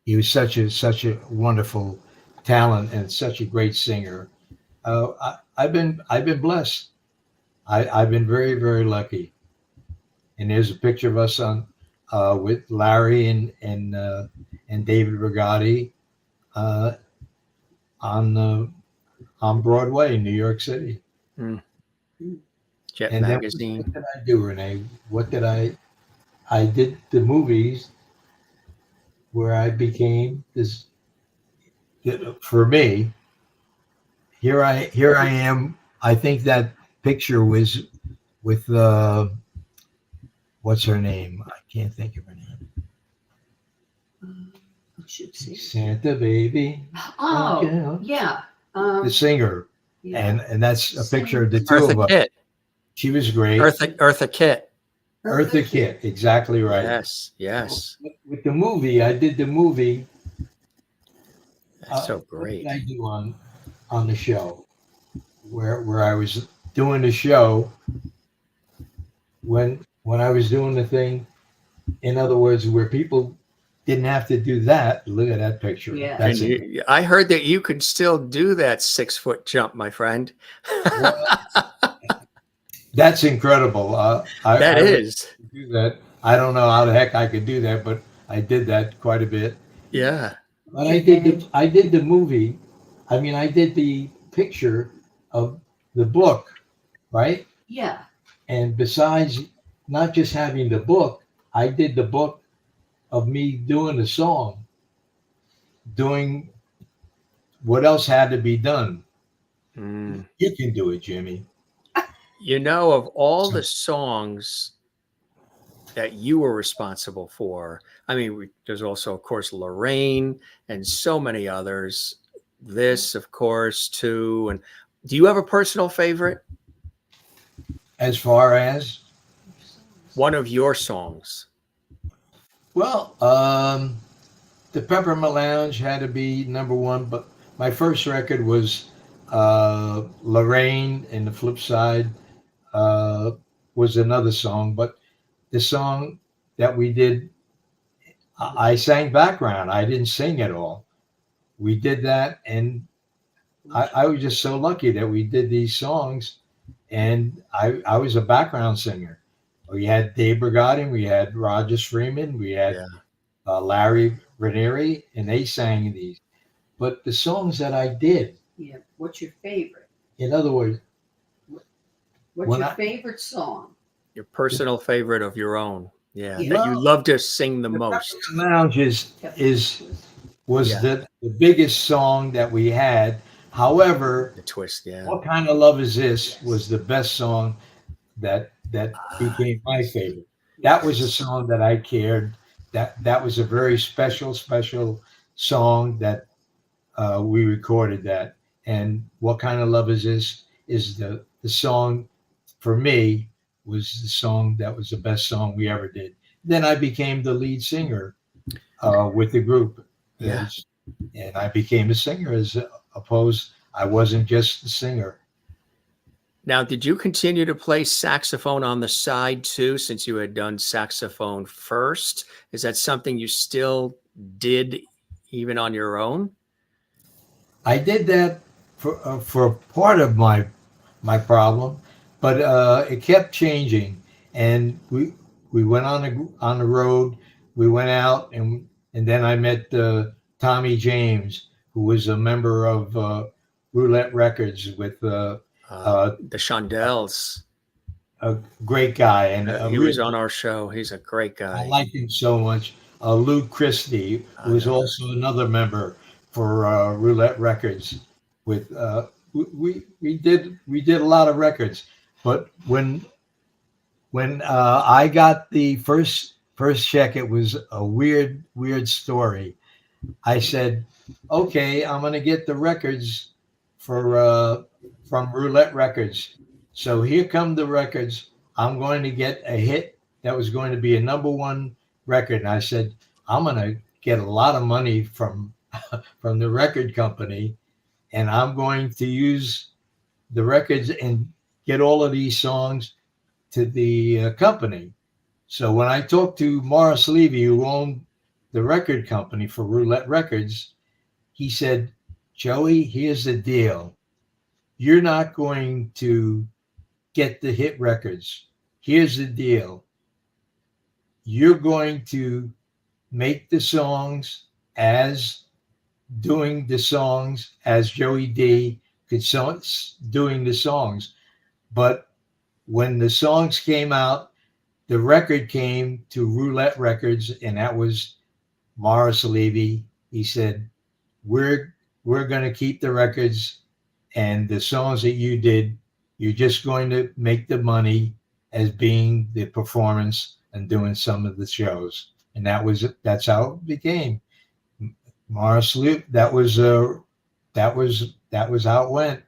He was such a wonderful talent and such a great singer. I've been blessed. I've been very, very lucky. And there's a picture of us on with Larry and David Brigati on Broadway in New York City. Jet And then Magazine. what did I do, Renee? What did I did the movies where I became this. For me, here I am. I think that picture was with what's her name? I can't think of her name. I should see. Santa Baby. Oh, Okay. yeah. The singer. Yeah. And that's a picture of the two Eartha of us. Kitt. She was great. Eartha Kitt. Eartha Kitt, exactly right. Yes. With the movie, I did the movie. That's so What great. did I do on the show? Where I was doing the show when I was doing the thing, in other words, where people didn't have to do that. Look at that picture. Yeah. That's And it. I heard that you could still do that 6-foot jump, my friend. That's incredible. That I is. do that. I don't know how the heck I could do that, but I did that quite a bit. Yeah. But I did the movie. I mean, I did the picture of the book, right? Yeah. And besides not just having the book, I did the book of me doing the song, doing what else had to be done. Mm. You can do it, Jimmy. You know, of all the songs that you were responsible for, I mean, there's also, of course, Lorraine and so many others. This, of course, too. And do you have a personal favorite? As far as, One of your songs. well, the Peppermint Lounge had to be number one, but my first record was Lorraine, and the flip side was another song. But the song that we did, I sang background. I didn't sing at all. We did that, and I was just so lucky that we did these songs, and I was a background singer. We had Dave Brigati, we had Roger Freeman, we had Larry Vernieri, and they sang these. But the songs that I did, Yeah. What's your favorite? in other words, What's When your I- favorite song? Your personal favorite of your own. Yeah. Yeah. That you love to sing the the most. Peppermint Lounge was Yeah. the biggest song that we had. However, The twist, yeah. What Kind of Love Is This was the best song that became my favorite. That was a song that I cared. That was a very special song that we recorded that. And What Kind of Love Is This is the song for me, was the song that was the best song we ever did. Then I became the lead singer with the group. Yeah. and I became a singer as opposed. I wasn't just a singer. Now, did you continue to play saxophone on the side too, since you had done saxophone first? Is that something you still did even on your own? I did that for part of my problem, but it kept changing, and we went on the road. We went out, and then I met Tommy James, who was a member of Roulette Records with The Shondells. a great guy, and He was on our show. He's a great guy. I like him so much. Lou Christie, who was also another member for Roulette Records. With we did a lot of records, but when I got the first check, it was a weird story. I said, okay, I'm gonna get the records for from Roulette Records. So here come the records. I'm going to get a hit that was going to be a #1 record. And I said, I'm going to get a lot of money from the record company, and I'm going to use the records and get all of these songs to the company. So when I talked to Morris Levy, who owned the record company for Roulette Records, he said, Joey, here's the deal. You're not going to get the hit records. Here's the deal. You're going to make the songs as doing the songs as Joey Dee doing the songs. But when the songs came out, the record came to Roulette Records, and that was Morris Levy. He said, we're going to keep the records, and the songs that you did, you're just going to make the money as being the performance and doing some of the shows. And that's how it became. Morris Levy, that was how it went.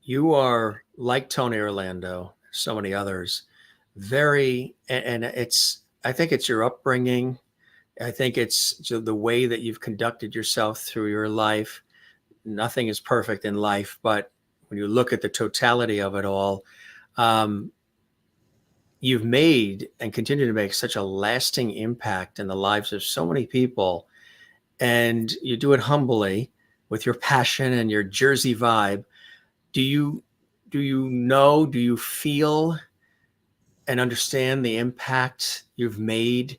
You are like Tony Orlando, so many others, and I think it's your upbringing. I think it's the way that you've conducted yourself through your life. Nothing is perfect in life, but when you look at the totality of it all, you've made and continue to make such a lasting impact in the lives of so many people. And you do it humbly with your passion and your Jersey vibe. Do you feel and understand the impact you've made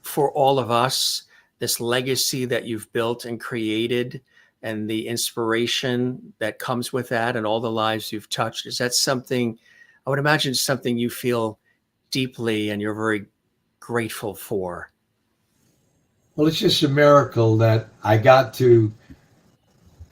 for all of us, this legacy that you've built and created, and the inspiration that comes with that, and all the lives you've touched? Is that something, I would imagine, something you feel deeply and you're very grateful for? Well, it's just a miracle that I got to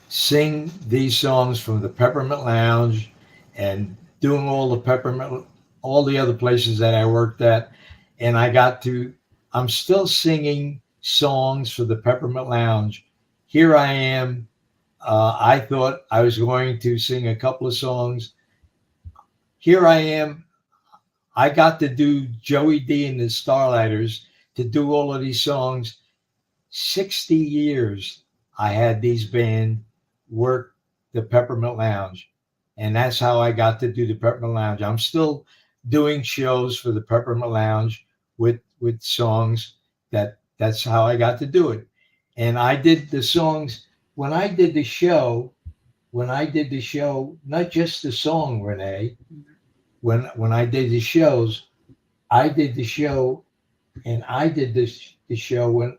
sing these songs from the Peppermint Lounge and doing all the other places that I worked at. And I'm still singing songs for the Peppermint Lounge. Here I am. I thought I was going to sing a couple of songs. Here I am. I got to do Joey Dee and the Starlighters, to do all of these songs. 60 years I had these band work the Peppermint Lounge, and that's how I got to do the Peppermint Lounge. I'm still doing shows for the Peppermint Lounge with songs. That's how I got to do it. And I did the songs when I did the show, not just the song, Renee. When I did the shows, I did the show, and I did the show when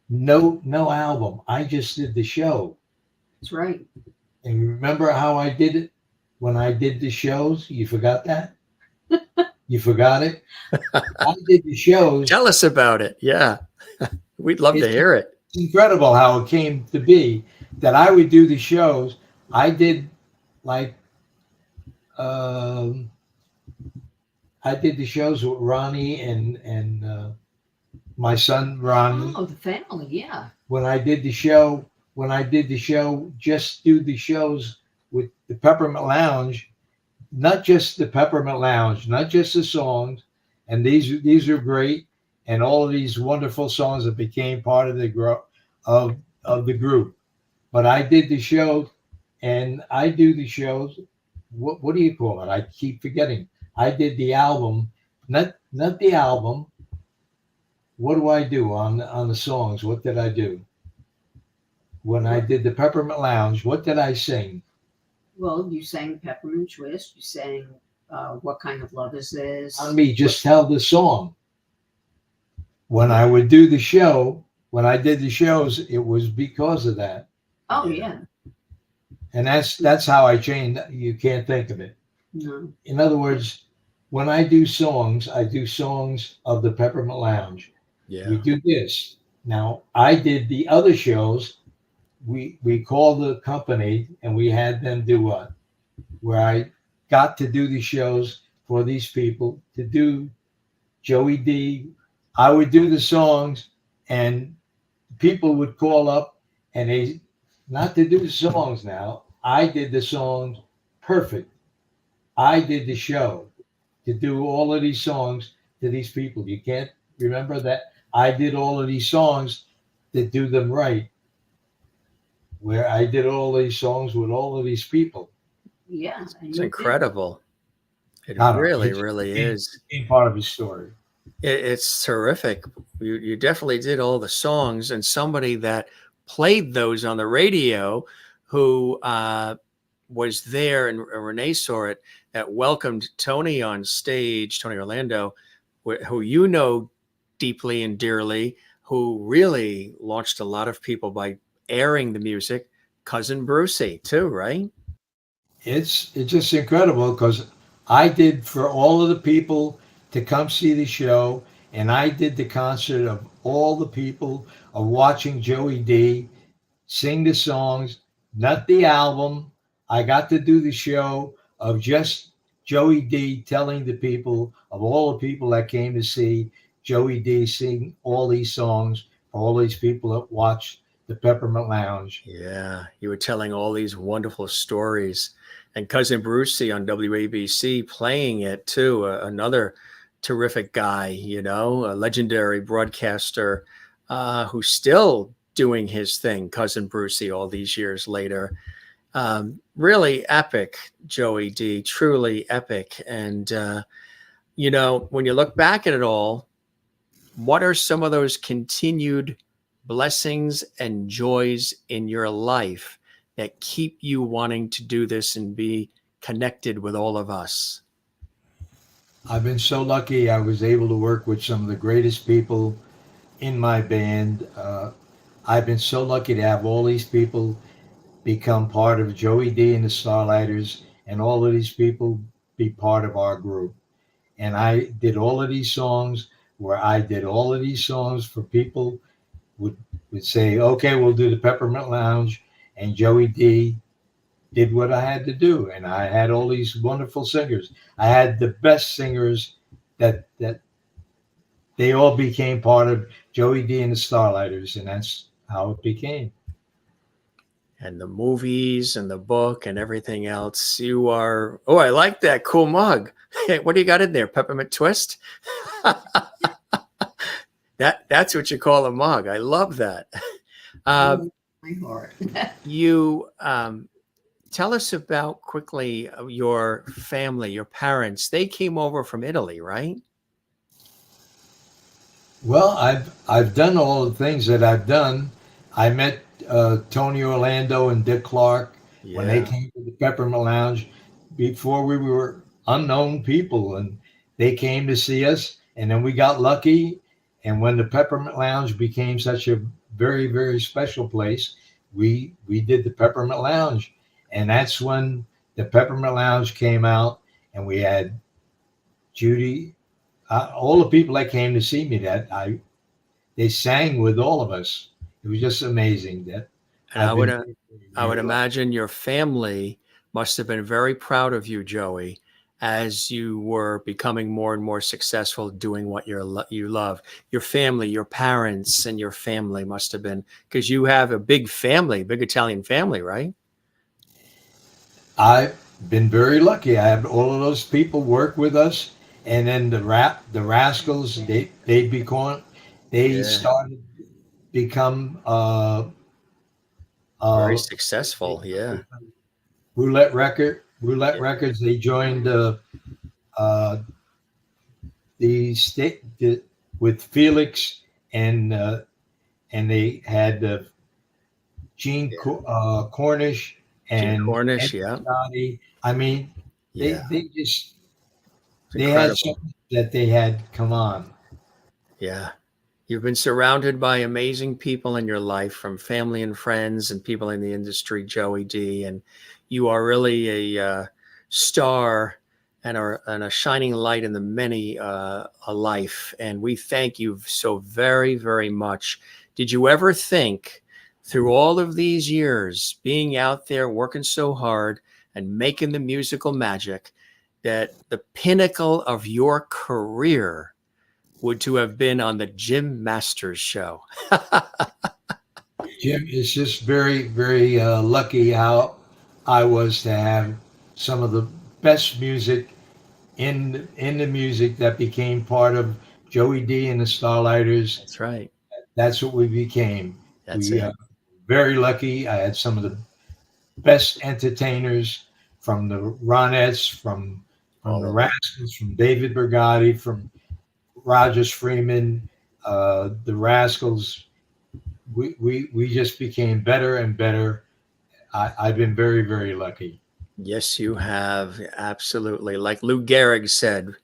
no album. I just did the show. That's right. And you remember how I did it when I did the shows? You forgot that? You forgot it? I did the shows. Tell us about it. Yeah. We'd love to hear it. It's incredible how it came to be that I would do the shows. I did I did the shows with Ronnie and my son Ronnie. Oh, the family, yeah. When I did the show, just do the shows with the Peppermint Lounge, not just the Peppermint Lounge, not just the songs, and these are great. and all of these wonderful songs that became part of of the group. But I did the show, and I do the shows. What do you call it? I keep forgetting. I did the album, not the album. What do I do on the songs? What did I do? When I did the Peppermint Lounge, what did I sing? Well, you sang Peppermint Twist. You sang What Kind of Love Is This? On me, just tell the song. When I would do the show, when I did the shows, it was because of that. Oh, yeah. And that's how I changed. You can't think of it. No. In other words, when I do songs of the Peppermint Lounge. Yeah. We do this. Now, I did the other shows. We called the company and we had them do what? Where I got to do the shows for these people, to do Joey Dee. I would do the songs and people would call up and they, not to do the songs now, I did the songs perfect. I did the show to do all of these songs to these people. You can't remember that I did all of these songs to do them right. Where I did all these songs with all of these people. Yeah. It's incredible. It really is. Being part of his story. It's terrific. You definitely did all the songs, and somebody that played those on the radio who was there, and Renee saw it, that welcomed Tony on stage, Tony Orlando, who you know deeply and dearly, who really launched a lot of people by airing the music. Cousin Brucey too, right? It's just incredible because I did for all of the people to come see the show, and I did the concert of all the people of watching Joey Dee sing the songs, not the album. I got to do the show of just Joey Dee telling the people, of all the people that came to see Joey Dee sing all these songs for all these people that watched the Peppermint Lounge. Yeah, you were telling all these wonderful stories, and Cousin Brucey on WABC playing it too. Another terrific guy, you know, a legendary broadcaster who's still doing his thing. Cousin Brucey, all these years later, really epic. Joey Dee, truly epic. And you know, when you look back at it all, what are some of those continued blessings and joys in your life that keep you wanting to do this and be connected with all of us? I've been so lucky. I was able to work with some of the greatest people in my band. I've been so lucky to have all these people become part of Joey Dee and the Starlighters, and all of these people be part of our group. And I did all of these songs where I did all of these songs for people would say, okay, we'll do the Peppermint Lounge, and Joey Dee did what I had to do. And I had all these wonderful singers. I had the best singers that they all became part of Joey Dee and the Starlighters, and that's how it became. And the movies and the book and everything else. You are, oh, I like that cool mug. Hey, what do you got in there? Peppermint Twist? That's what you call a mug. I love that. My heart. You tell us about quickly your family, your parents. They came over from Italy, right? Well, I've done all the things that I've done. I met Tony Orlando and Dick Clark when they came to the Peppermint Lounge before we were unknown people, and they came to see us, and then we got lucky. And when the Peppermint Lounge became such a very, very special place, we did the Peppermint Lounge. And that's when the Peppermint Lounge came out, and we had Judy, all the people that came to see me, they sang with all of us. It was just amazing. And I would imagine your family must have been very proud of you, Joey, as you were becoming more and more successful doing what you love. Your family, your parents and your family must have been, because you have a big family, big Italian family, right? I've been very lucky. I have all of those people work with us, and then the Rascals, they Yeah. started become Very uh, successful. Yeah. Roulette Records. They joined uh, the state with Felix, and they had Cornish Gene and Cornish. Ed Yeah. Scotty. I mean, Yeah. It's they had incredible. something that they had come on. Yeah. You've been surrounded by amazing people in your life, from family and friends and people in the industry, Joey Dee, and you are really a star and a shining light in the many a life. And we thank you so very, very much. Did you ever think, through all of these years, being out there working so hard and making the musical magic, that the pinnacle of your career would to have been on the Jim Masters show? Jim, it's just very, very lucky how I was to have some of the best music in the music that became part of Joey Dee and the Starlighters. That's right. That's what we became. That's We it. very lucky. I had some of the best entertainers, from the Ronettes, from All the of them. Rascals, from David Brigati, from Rogers Freeman, the Rascals. We just became better and better. I've been very, very lucky. Yes, you have. Absolutely. Like Lou Gehrig said,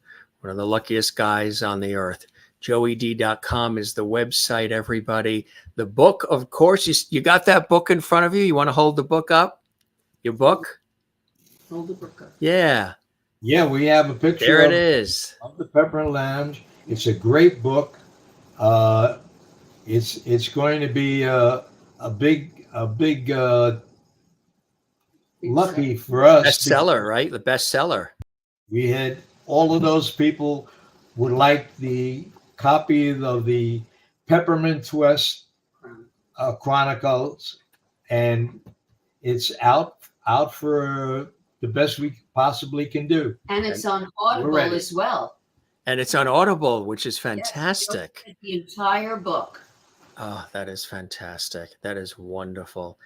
one of the luckiest guys on the earth. JoeyD.com is the website, everybody. The book, of course, you got that book in front of you. You want to hold the book up? Your book? Hold the book up. Yeah. Yeah, we have a picture There it is. of the Peppermint Lounge. It's a great book. It's going to be a big lucky for us. Bestseller, right? The bestseller. We had all of those people would like the copy of the Peppermint Twist Chronicles, and it's out for the best we possibly can do. And it's on Audible ready. as well. And it's on Audible, which is fantastic. Yes, the entire book. Oh, that is fantastic. That is wonderful.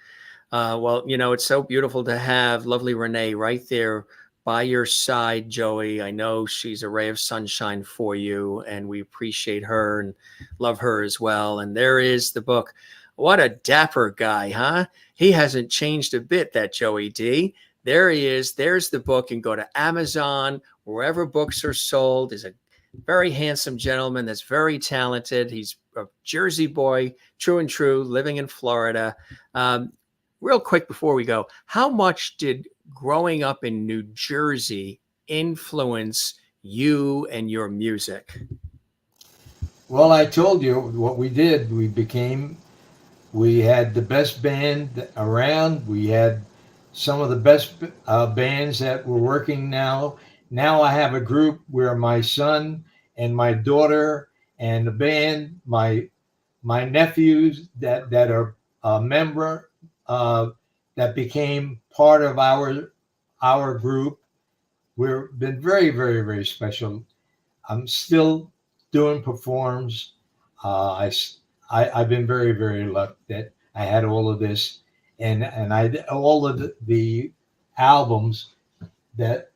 Well, it's so beautiful to have lovely Renee right there by your side, Joey. I know she's a ray of sunshine for you, and we appreciate her and love her as well. And there is the book. What a dapper guy, huh? He hasn't changed a bit, that Joey Dee. There he is. There's the book. And go to Amazon, wherever books are sold. He's a very handsome gentleman that's very talented. He's a Jersey boy, true and true, living in Florida. Real quick before we go, how much did growing up in New Jersey influence you and your music? Well, I told you what we did. We had the best band around. We had some of the best bands that were working now. Now I have a group where my son and my daughter and the band, my nephews that are a member, that became part of our group. We've been very, very, very special. I'm still doing performs. I've been very, very lucky that I had all of this, and I all of the albums that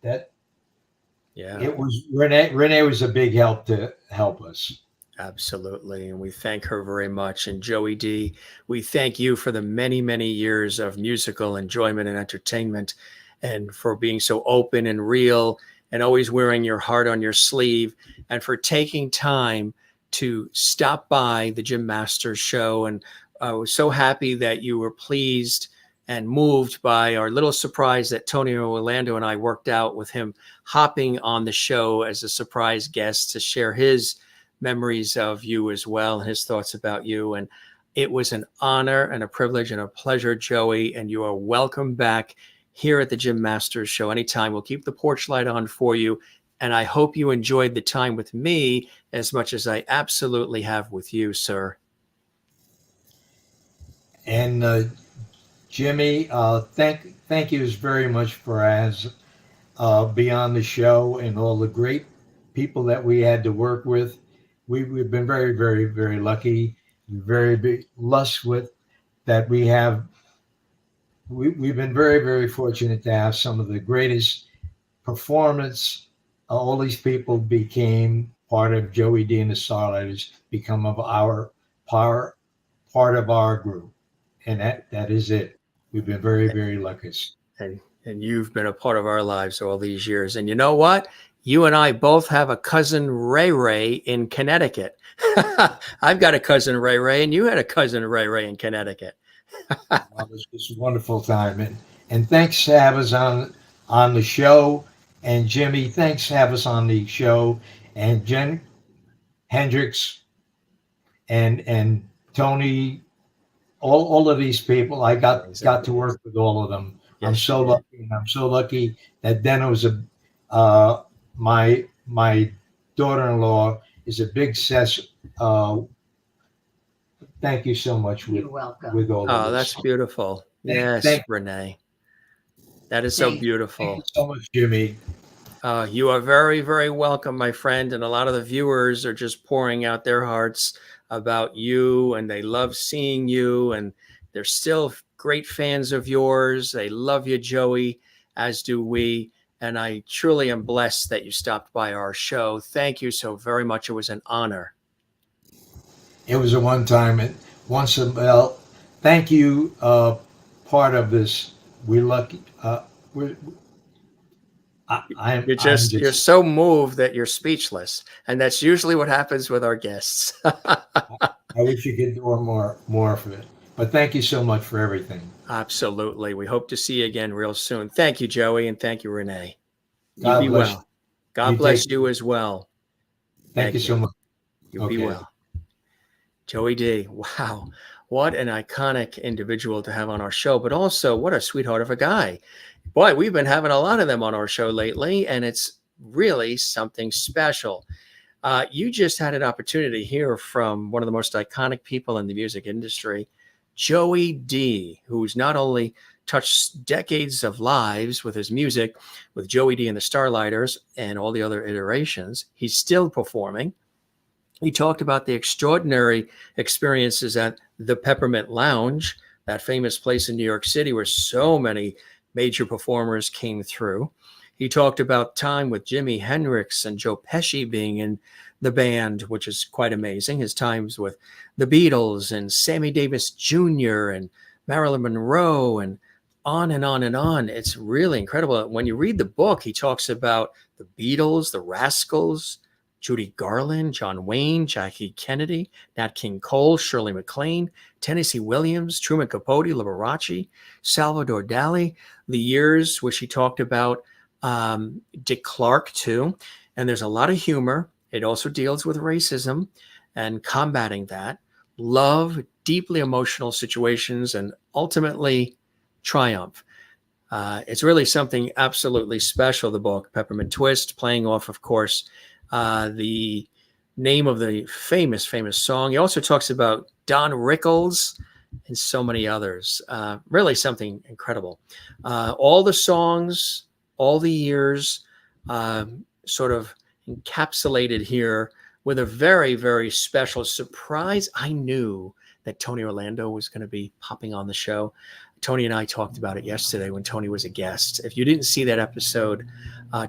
Yeah, it was Renee was a big help to help us. absolutely. And we thank her very much. And Joey Dee, we thank you for the many, many years of musical enjoyment and entertainment, and for being so open and real and always wearing your heart on your sleeve, and for taking time to stop by the Jim Masters show. And I was so happy that you were pleased and moved by our little surprise that Tony Orlando and I worked out with him hopping on the show as a surprise guest to share his memories of you as well, and his thoughts about you. And it was an honor and a privilege and a pleasure, Joey. And you are welcome back here at the Jim Masters show anytime. We'll keep the porch light on for you. And I hope you enjoyed the time with me as much as I absolutely have with you, sir. And Jimmy, thank you very much for being on the show, and all the great people that we had to work with. We've been very, very, very lucky, very blessed with that we have. We've been very, very fortunate to have some of the greatest performance. All these people became part of Joey Dee and the Starlighters, become of our part of our group, and that is it. We've been very, very lucky. And you've been a part of our lives all these years. And you know what? You and I both have a cousin Ray Ray in Connecticut. I've got a cousin Ray Ray, and you had a cousin Ray Ray in Connecticut. Well, this is a wonderful time, and thanks to have us on the show, and Jimmy, thanks to have us on the show, and Jen Hendrix, and Tony, all of these people. I got to work with all of them. Yes, I'm so lucky, and I'm so lucky that Deno was my daughter-in-law is a big success. Thank you so much. You're welcome. With all of this. That's beautiful. Yes, Renee. That is so beautiful. Thank you so much, Jimmy. You are very, very welcome, my friend. And a lot of the viewers are just pouring out their hearts about you, and they love seeing you, and they're still great fans of yours. They love you, Joey, as do we. And I truly am blessed that you stopped by our show. Thank you so very much. It was an honor. It was a one-time, thank you. Part of this, we're lucky. You're so moved that you're speechless, and that's usually what happens with our guests. I wish you could do more of it, but thank you so much for everything. Absolutely. We hope to see you again real soon. Thank you, Joey, and thank you, Renee. God you be bless well. God bless you as well. Thank you so much. You be well. Joey Dee. Wow. What an iconic individual to have on our show, but also what a sweetheart of a guy. Boy, we've been having a lot of them on our show lately, and it's really something special. You just had an opportunity to hear from one of the most iconic people in the music industry, Joey Dee, who's not only touched decades of lives with his music, with Joey Dee and the Starlighters and all the other iterations, he's still performing. He talked about the extraordinary experiences at the Peppermint Lounge, that famous place in New York City where so many major performers came through. He talked about time with Jimi, Hendrix, and Joe Pesci being in the band, which is quite amazing. His times with the Beatles and Sammy Davis Jr. and Marilyn Monroe and on and on and on. It's really incredible. When you read the book, he talks about the Beatles, the Rascals, Judy Garland, John Wayne, Jackie Kennedy, Nat King Cole, Shirley MacLaine, Tennessee Williams, Truman Capote, Liberace, Salvador Dali, the years which he talked about, Dick Clark too. And there's a lot of humor. It also deals with racism and combating that, love, deeply emotional situations, and ultimately triumph. It's really something absolutely special, the book, Peppermint Twist, playing off, of course, the name of the famous song. He also talks about Don Rickles and so many others. Really something incredible. All the songs, all the years, sort of encapsulated here with a very, very special surprise. I knew that Tony Orlando was going to be popping on the show. Tony and I talked about it yesterday when Tony was a guest. If you didn't see that episode,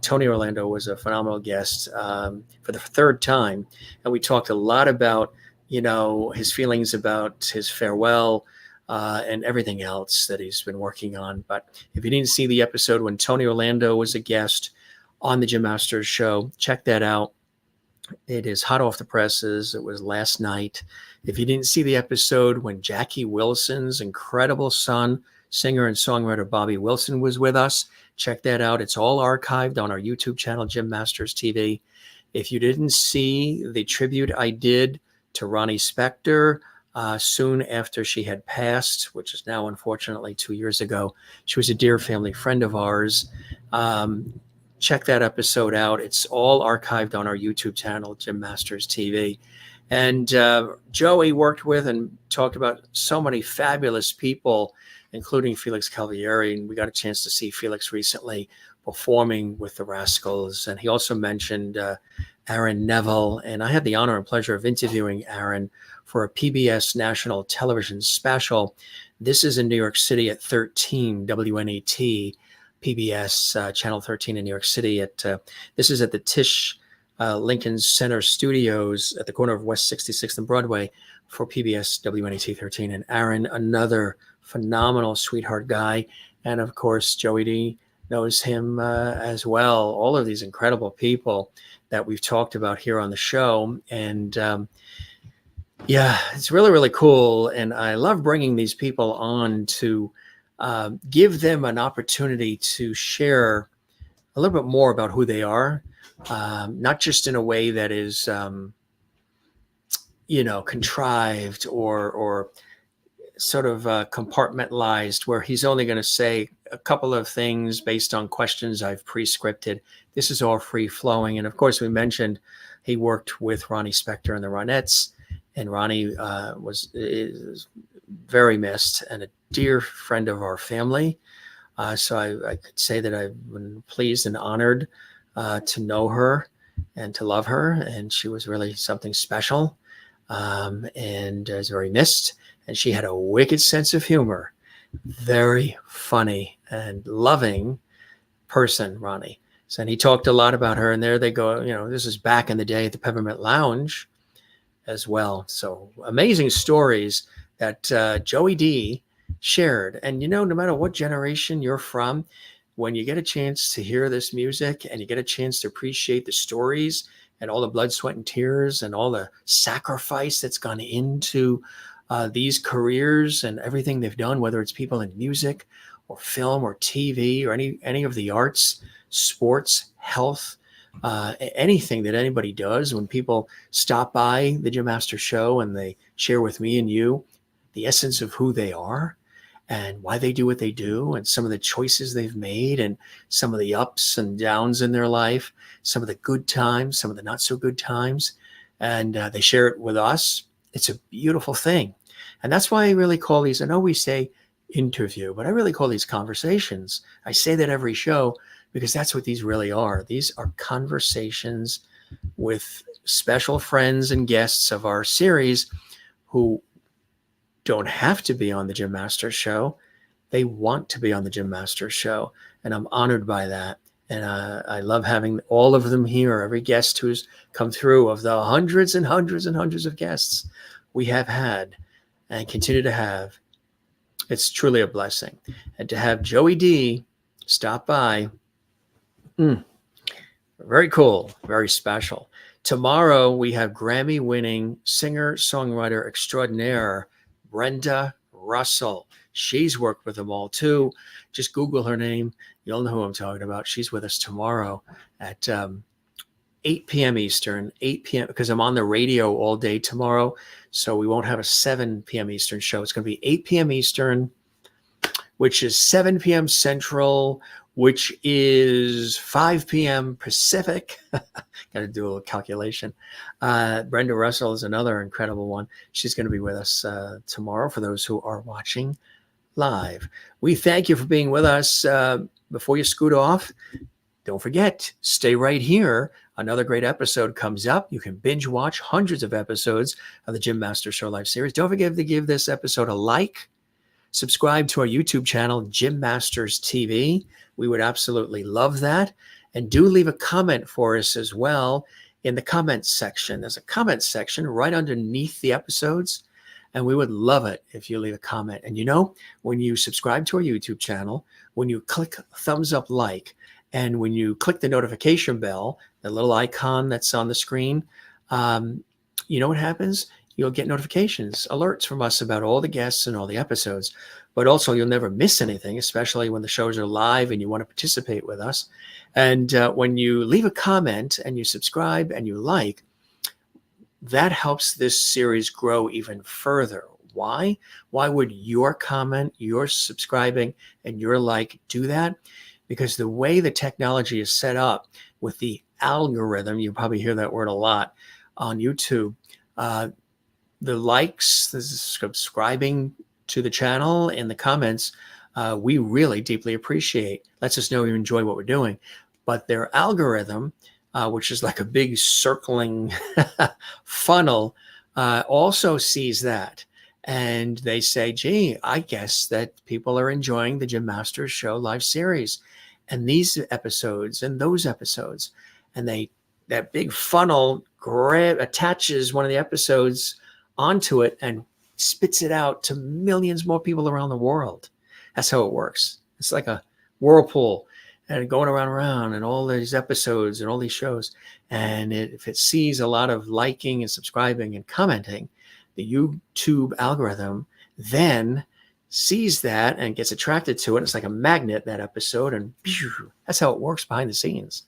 Tony Orlando was a phenomenal guest for the third time. And we talked a lot about, his feelings about his farewell and everything else that he's been working on. But if you didn't see the episode when Tony Orlando was a guest on the Jim Masters show, check that out. It is hot off the presses. It was last night. If you didn't see the episode when Jackie Wilson's incredible son, singer and songwriter Bobby Wilson, was with us, check that out. It's all archived on our YouTube channel, Jim Masters TV. If you didn't see the tribute I did to Ronnie Spector soon after she had passed, which is now unfortunately 2 years ago, she was a dear family friend of ours. Check that episode out. It's all archived on our YouTube channel, Jim Masters TV. And Joey worked with and talked about so many fabulous people, including Felix Calvieri. And we got a chance to see Felix recently performing with the Rascals. And he also mentioned Aaron Neville. And I had the honor and pleasure of interviewing Aaron for a PBS national television special. This is in New York City at 13 WNET, PBS channel 13 in New York City. This is at the Tisch Lincoln Center Studios at the corner of West 66th and Broadway for PBS WNET 13. And Aaron, another phenomenal sweetheart guy. And of course, Joey Dee knows him as well. All of these incredible people that we've talked about here on the show. And yeah, it's really, really cool. And I love bringing these people on to give them an opportunity to share a little bit more about who they are, not just in a way that is, contrived or sort of compartmentalized, where he's only going to say a couple of things based on questions I've pre-scripted. This is all free flowing. And of course, we mentioned he worked with Ronnie Spector and the Ronettes, and Ronnie is very missed and a dear friend of our family. So I could say that I've been pleased and honored to know her and to love her. And she was really something special, and is very missed. And she had a wicked sense of humor, very funny and loving person, Ronnie. So, and he talked a lot about her. And there they go. This is back in the day at the Peppermint Lounge as well. So amazing stories that Joey Dee shared. And, no matter what generation you're from, when you get a chance to hear this music and you get a chance to appreciate the stories and all the blood, sweat, and tears and all the sacrifice that's gone into these careers and everything they've done, whether it's people in music or film or TV or any of the arts, sports, health, anything that anybody does, when people stop by the Jim Master Show and they share with me and you the essence of who they are and why they do what they do and some of the choices they've made and some of the ups and downs in their life, some of the good times, some of the not so good times, and they share it with us. It's a beautiful thing. And that's why I really call these, I know we say interview, but I really call these conversations. I say that every show because that's what these really are. These are conversations with special friends and guests of our series who don't have to be on the Jim Master Show. They want to be on the Jim Master Show. And I'm honored by that. And I love having all of them here, every guest who's come through, of the hundreds and hundreds and hundreds of guests we have had and continue to have. It's truly a blessing. And to have Joey Dee stop by, very cool, very special. Tomorrow we have Grammy-winning singer-songwriter extraordinaire Brenda Russell. She's worked with them all too. Just Google her name. You'll know who I'm talking about. She's with us tomorrow at 8 p.m. Eastern, 8 p.m. because I'm on the radio all day tomorrow. So we won't have a 7 p.m. Eastern show. It's going to be 8 p.m. Eastern, which is 7 p.m. Central, which is 5 p.m. Pacific. Got to do a little calculation. Brenda Russell is another incredible one. She's going to be with us tomorrow for those who are watching live. We thank you for being with us. Before you scoot off, don't forget, stay right here. Another great episode comes up. You can binge watch hundreds of episodes of the Jim Master Show Live series. Don't forget to give this episode a like. Subscribe to our YouTube channel, Jim Masters TV. We would absolutely love that. And do leave a comment for us as well in the comments section. There's a comment section right underneath the episodes. And we would love it if you leave a comment. And when you subscribe to our YouTube channel, when you click thumbs up like, and when you click the notification bell, the little icon that's on the screen, you know what happens? You'll get notifications, alerts from us about all the guests and all the episodes. But also, you'll never miss anything, especially when the shows are live and you want to participate with us. And when you leave a comment and you subscribe and you like, that helps this series grow even further. Why? Why would your comment, your subscribing, and your like do that? Because the way the technology is set up with the algorithm, you probably hear that word a lot on YouTube, The likes, the subscribing to the channel, and the comments, we really deeply appreciate. Lets us know you enjoy what we're doing. But their algorithm, which is like a big circling funnel, also sees that. And they say, gee, I guess that people are enjoying the Jim Masters Show live series and these episodes and those episodes. And that big funnel attaches one of the episodes onto it and spits it out to millions more people around the world. That's how it works. It's like a whirlpool and going around and all these episodes and all these shows. And if it sees a lot of liking and subscribing and commenting, the YouTube algorithm then sees that and gets attracted to it. It's like a magnet, that episode, and that's how it works behind the scenes.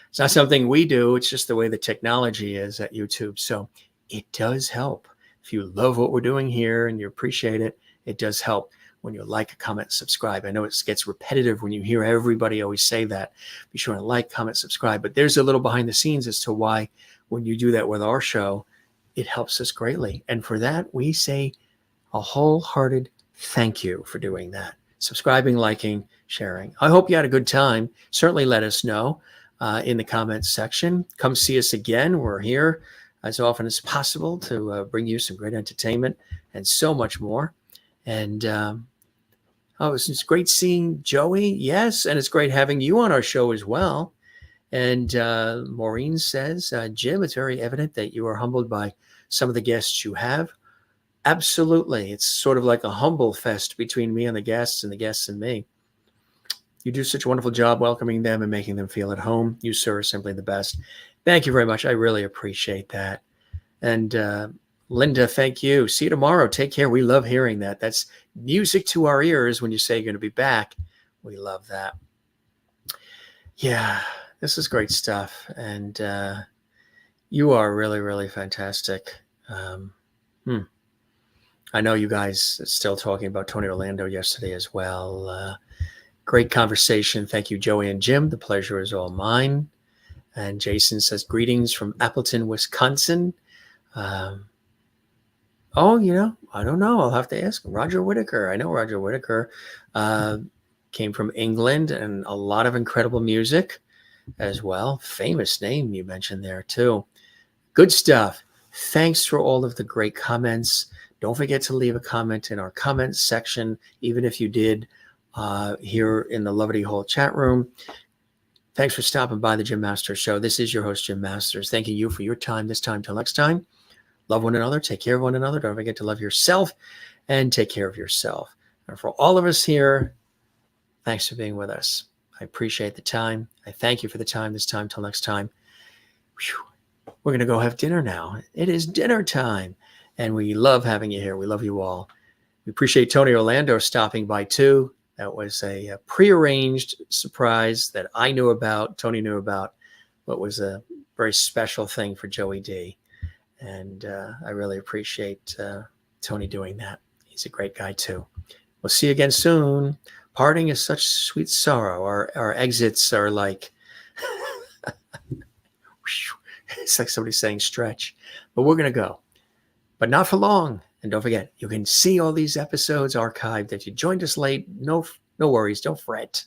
It's not something we do. It's just the way the technology is at YouTube. So it does help. If you love what we're doing here and you appreciate it, it does help when you like, comment, subscribe. I know it gets repetitive when you hear everybody always say that. Be sure to like, comment, subscribe. But there's a little behind the scenes as to why when you do that with our show, it helps us greatly. And for that, we say a wholehearted thank you for doing that. Subscribing, liking, sharing. I hope you had a good time. Certainly let us know in the comments section. Come see us again. We're here as often as possible to bring you some great entertainment and so much more. And it's great seeing Joey. Yes, and it's great having you on our show as well. And Maureen says, Jim, it's very evident that you are humbled by some of the guests you have. Absolutely. It's sort of like a humble fest between me and the guests and me. You do such a wonderful job welcoming them and making them feel at home. You, sir, are simply the best. Thank you very much. I really appreciate that. And Linda, thank you. See you tomorrow. Take care. We love hearing that. That's music to our ears when you say you're going to be back. We love that. Yeah, this is great stuff. And you are really, really fantastic. I know you guys are still talking about Tony Orlando yesterday as well. Great conversation. Thank you, Joey and Jim. The pleasure is all mine. And Jason says, greetings from Appleton, Wisconsin. I don't know. I'll have to ask Roger Whittaker. I know Roger Whittaker came from England, and a lot of incredible music as well. Famous name you mentioned there too. Good stuff. Thanks for all of the great comments. Don't forget to leave a comment in our comments section, even if you did here in the Lovity Hall chat room. Thanks for stopping by the Jim Masters Show. This is your host, Jim Masters. Thanking you for your time this time. Till next time, love one another. Take care of one another. Don't forget to love yourself and take care of yourself. And for all of us here, thanks for being with us. I appreciate the time. I thank you for the time this time. Till next time. Whew. We're going to go have dinner now. It is dinner time. And we love having you here. We love you all. We appreciate Tony Orlando stopping by too. That was a prearranged surprise that I knew about, Tony knew about, but was a very special thing for Joey Dee. And I really appreciate Tony doing that. He's a great guy too. We'll see you again soon. Parting is such sweet sorrow. Our exits are like, it's like somebody saying stretch. But we're going to go. But not for long. And don't forget, you can see all these episodes archived. If you joined us late, no worries. Don't fret.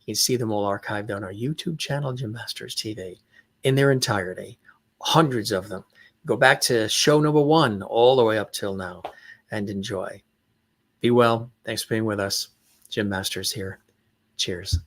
You can see them all archived on our YouTube channel, Jim Masters TV, in their entirety. Hundreds of them. Go back to show number 1 all the way up till now and enjoy. Be well. Thanks for being with us. Jim Masters here. Cheers.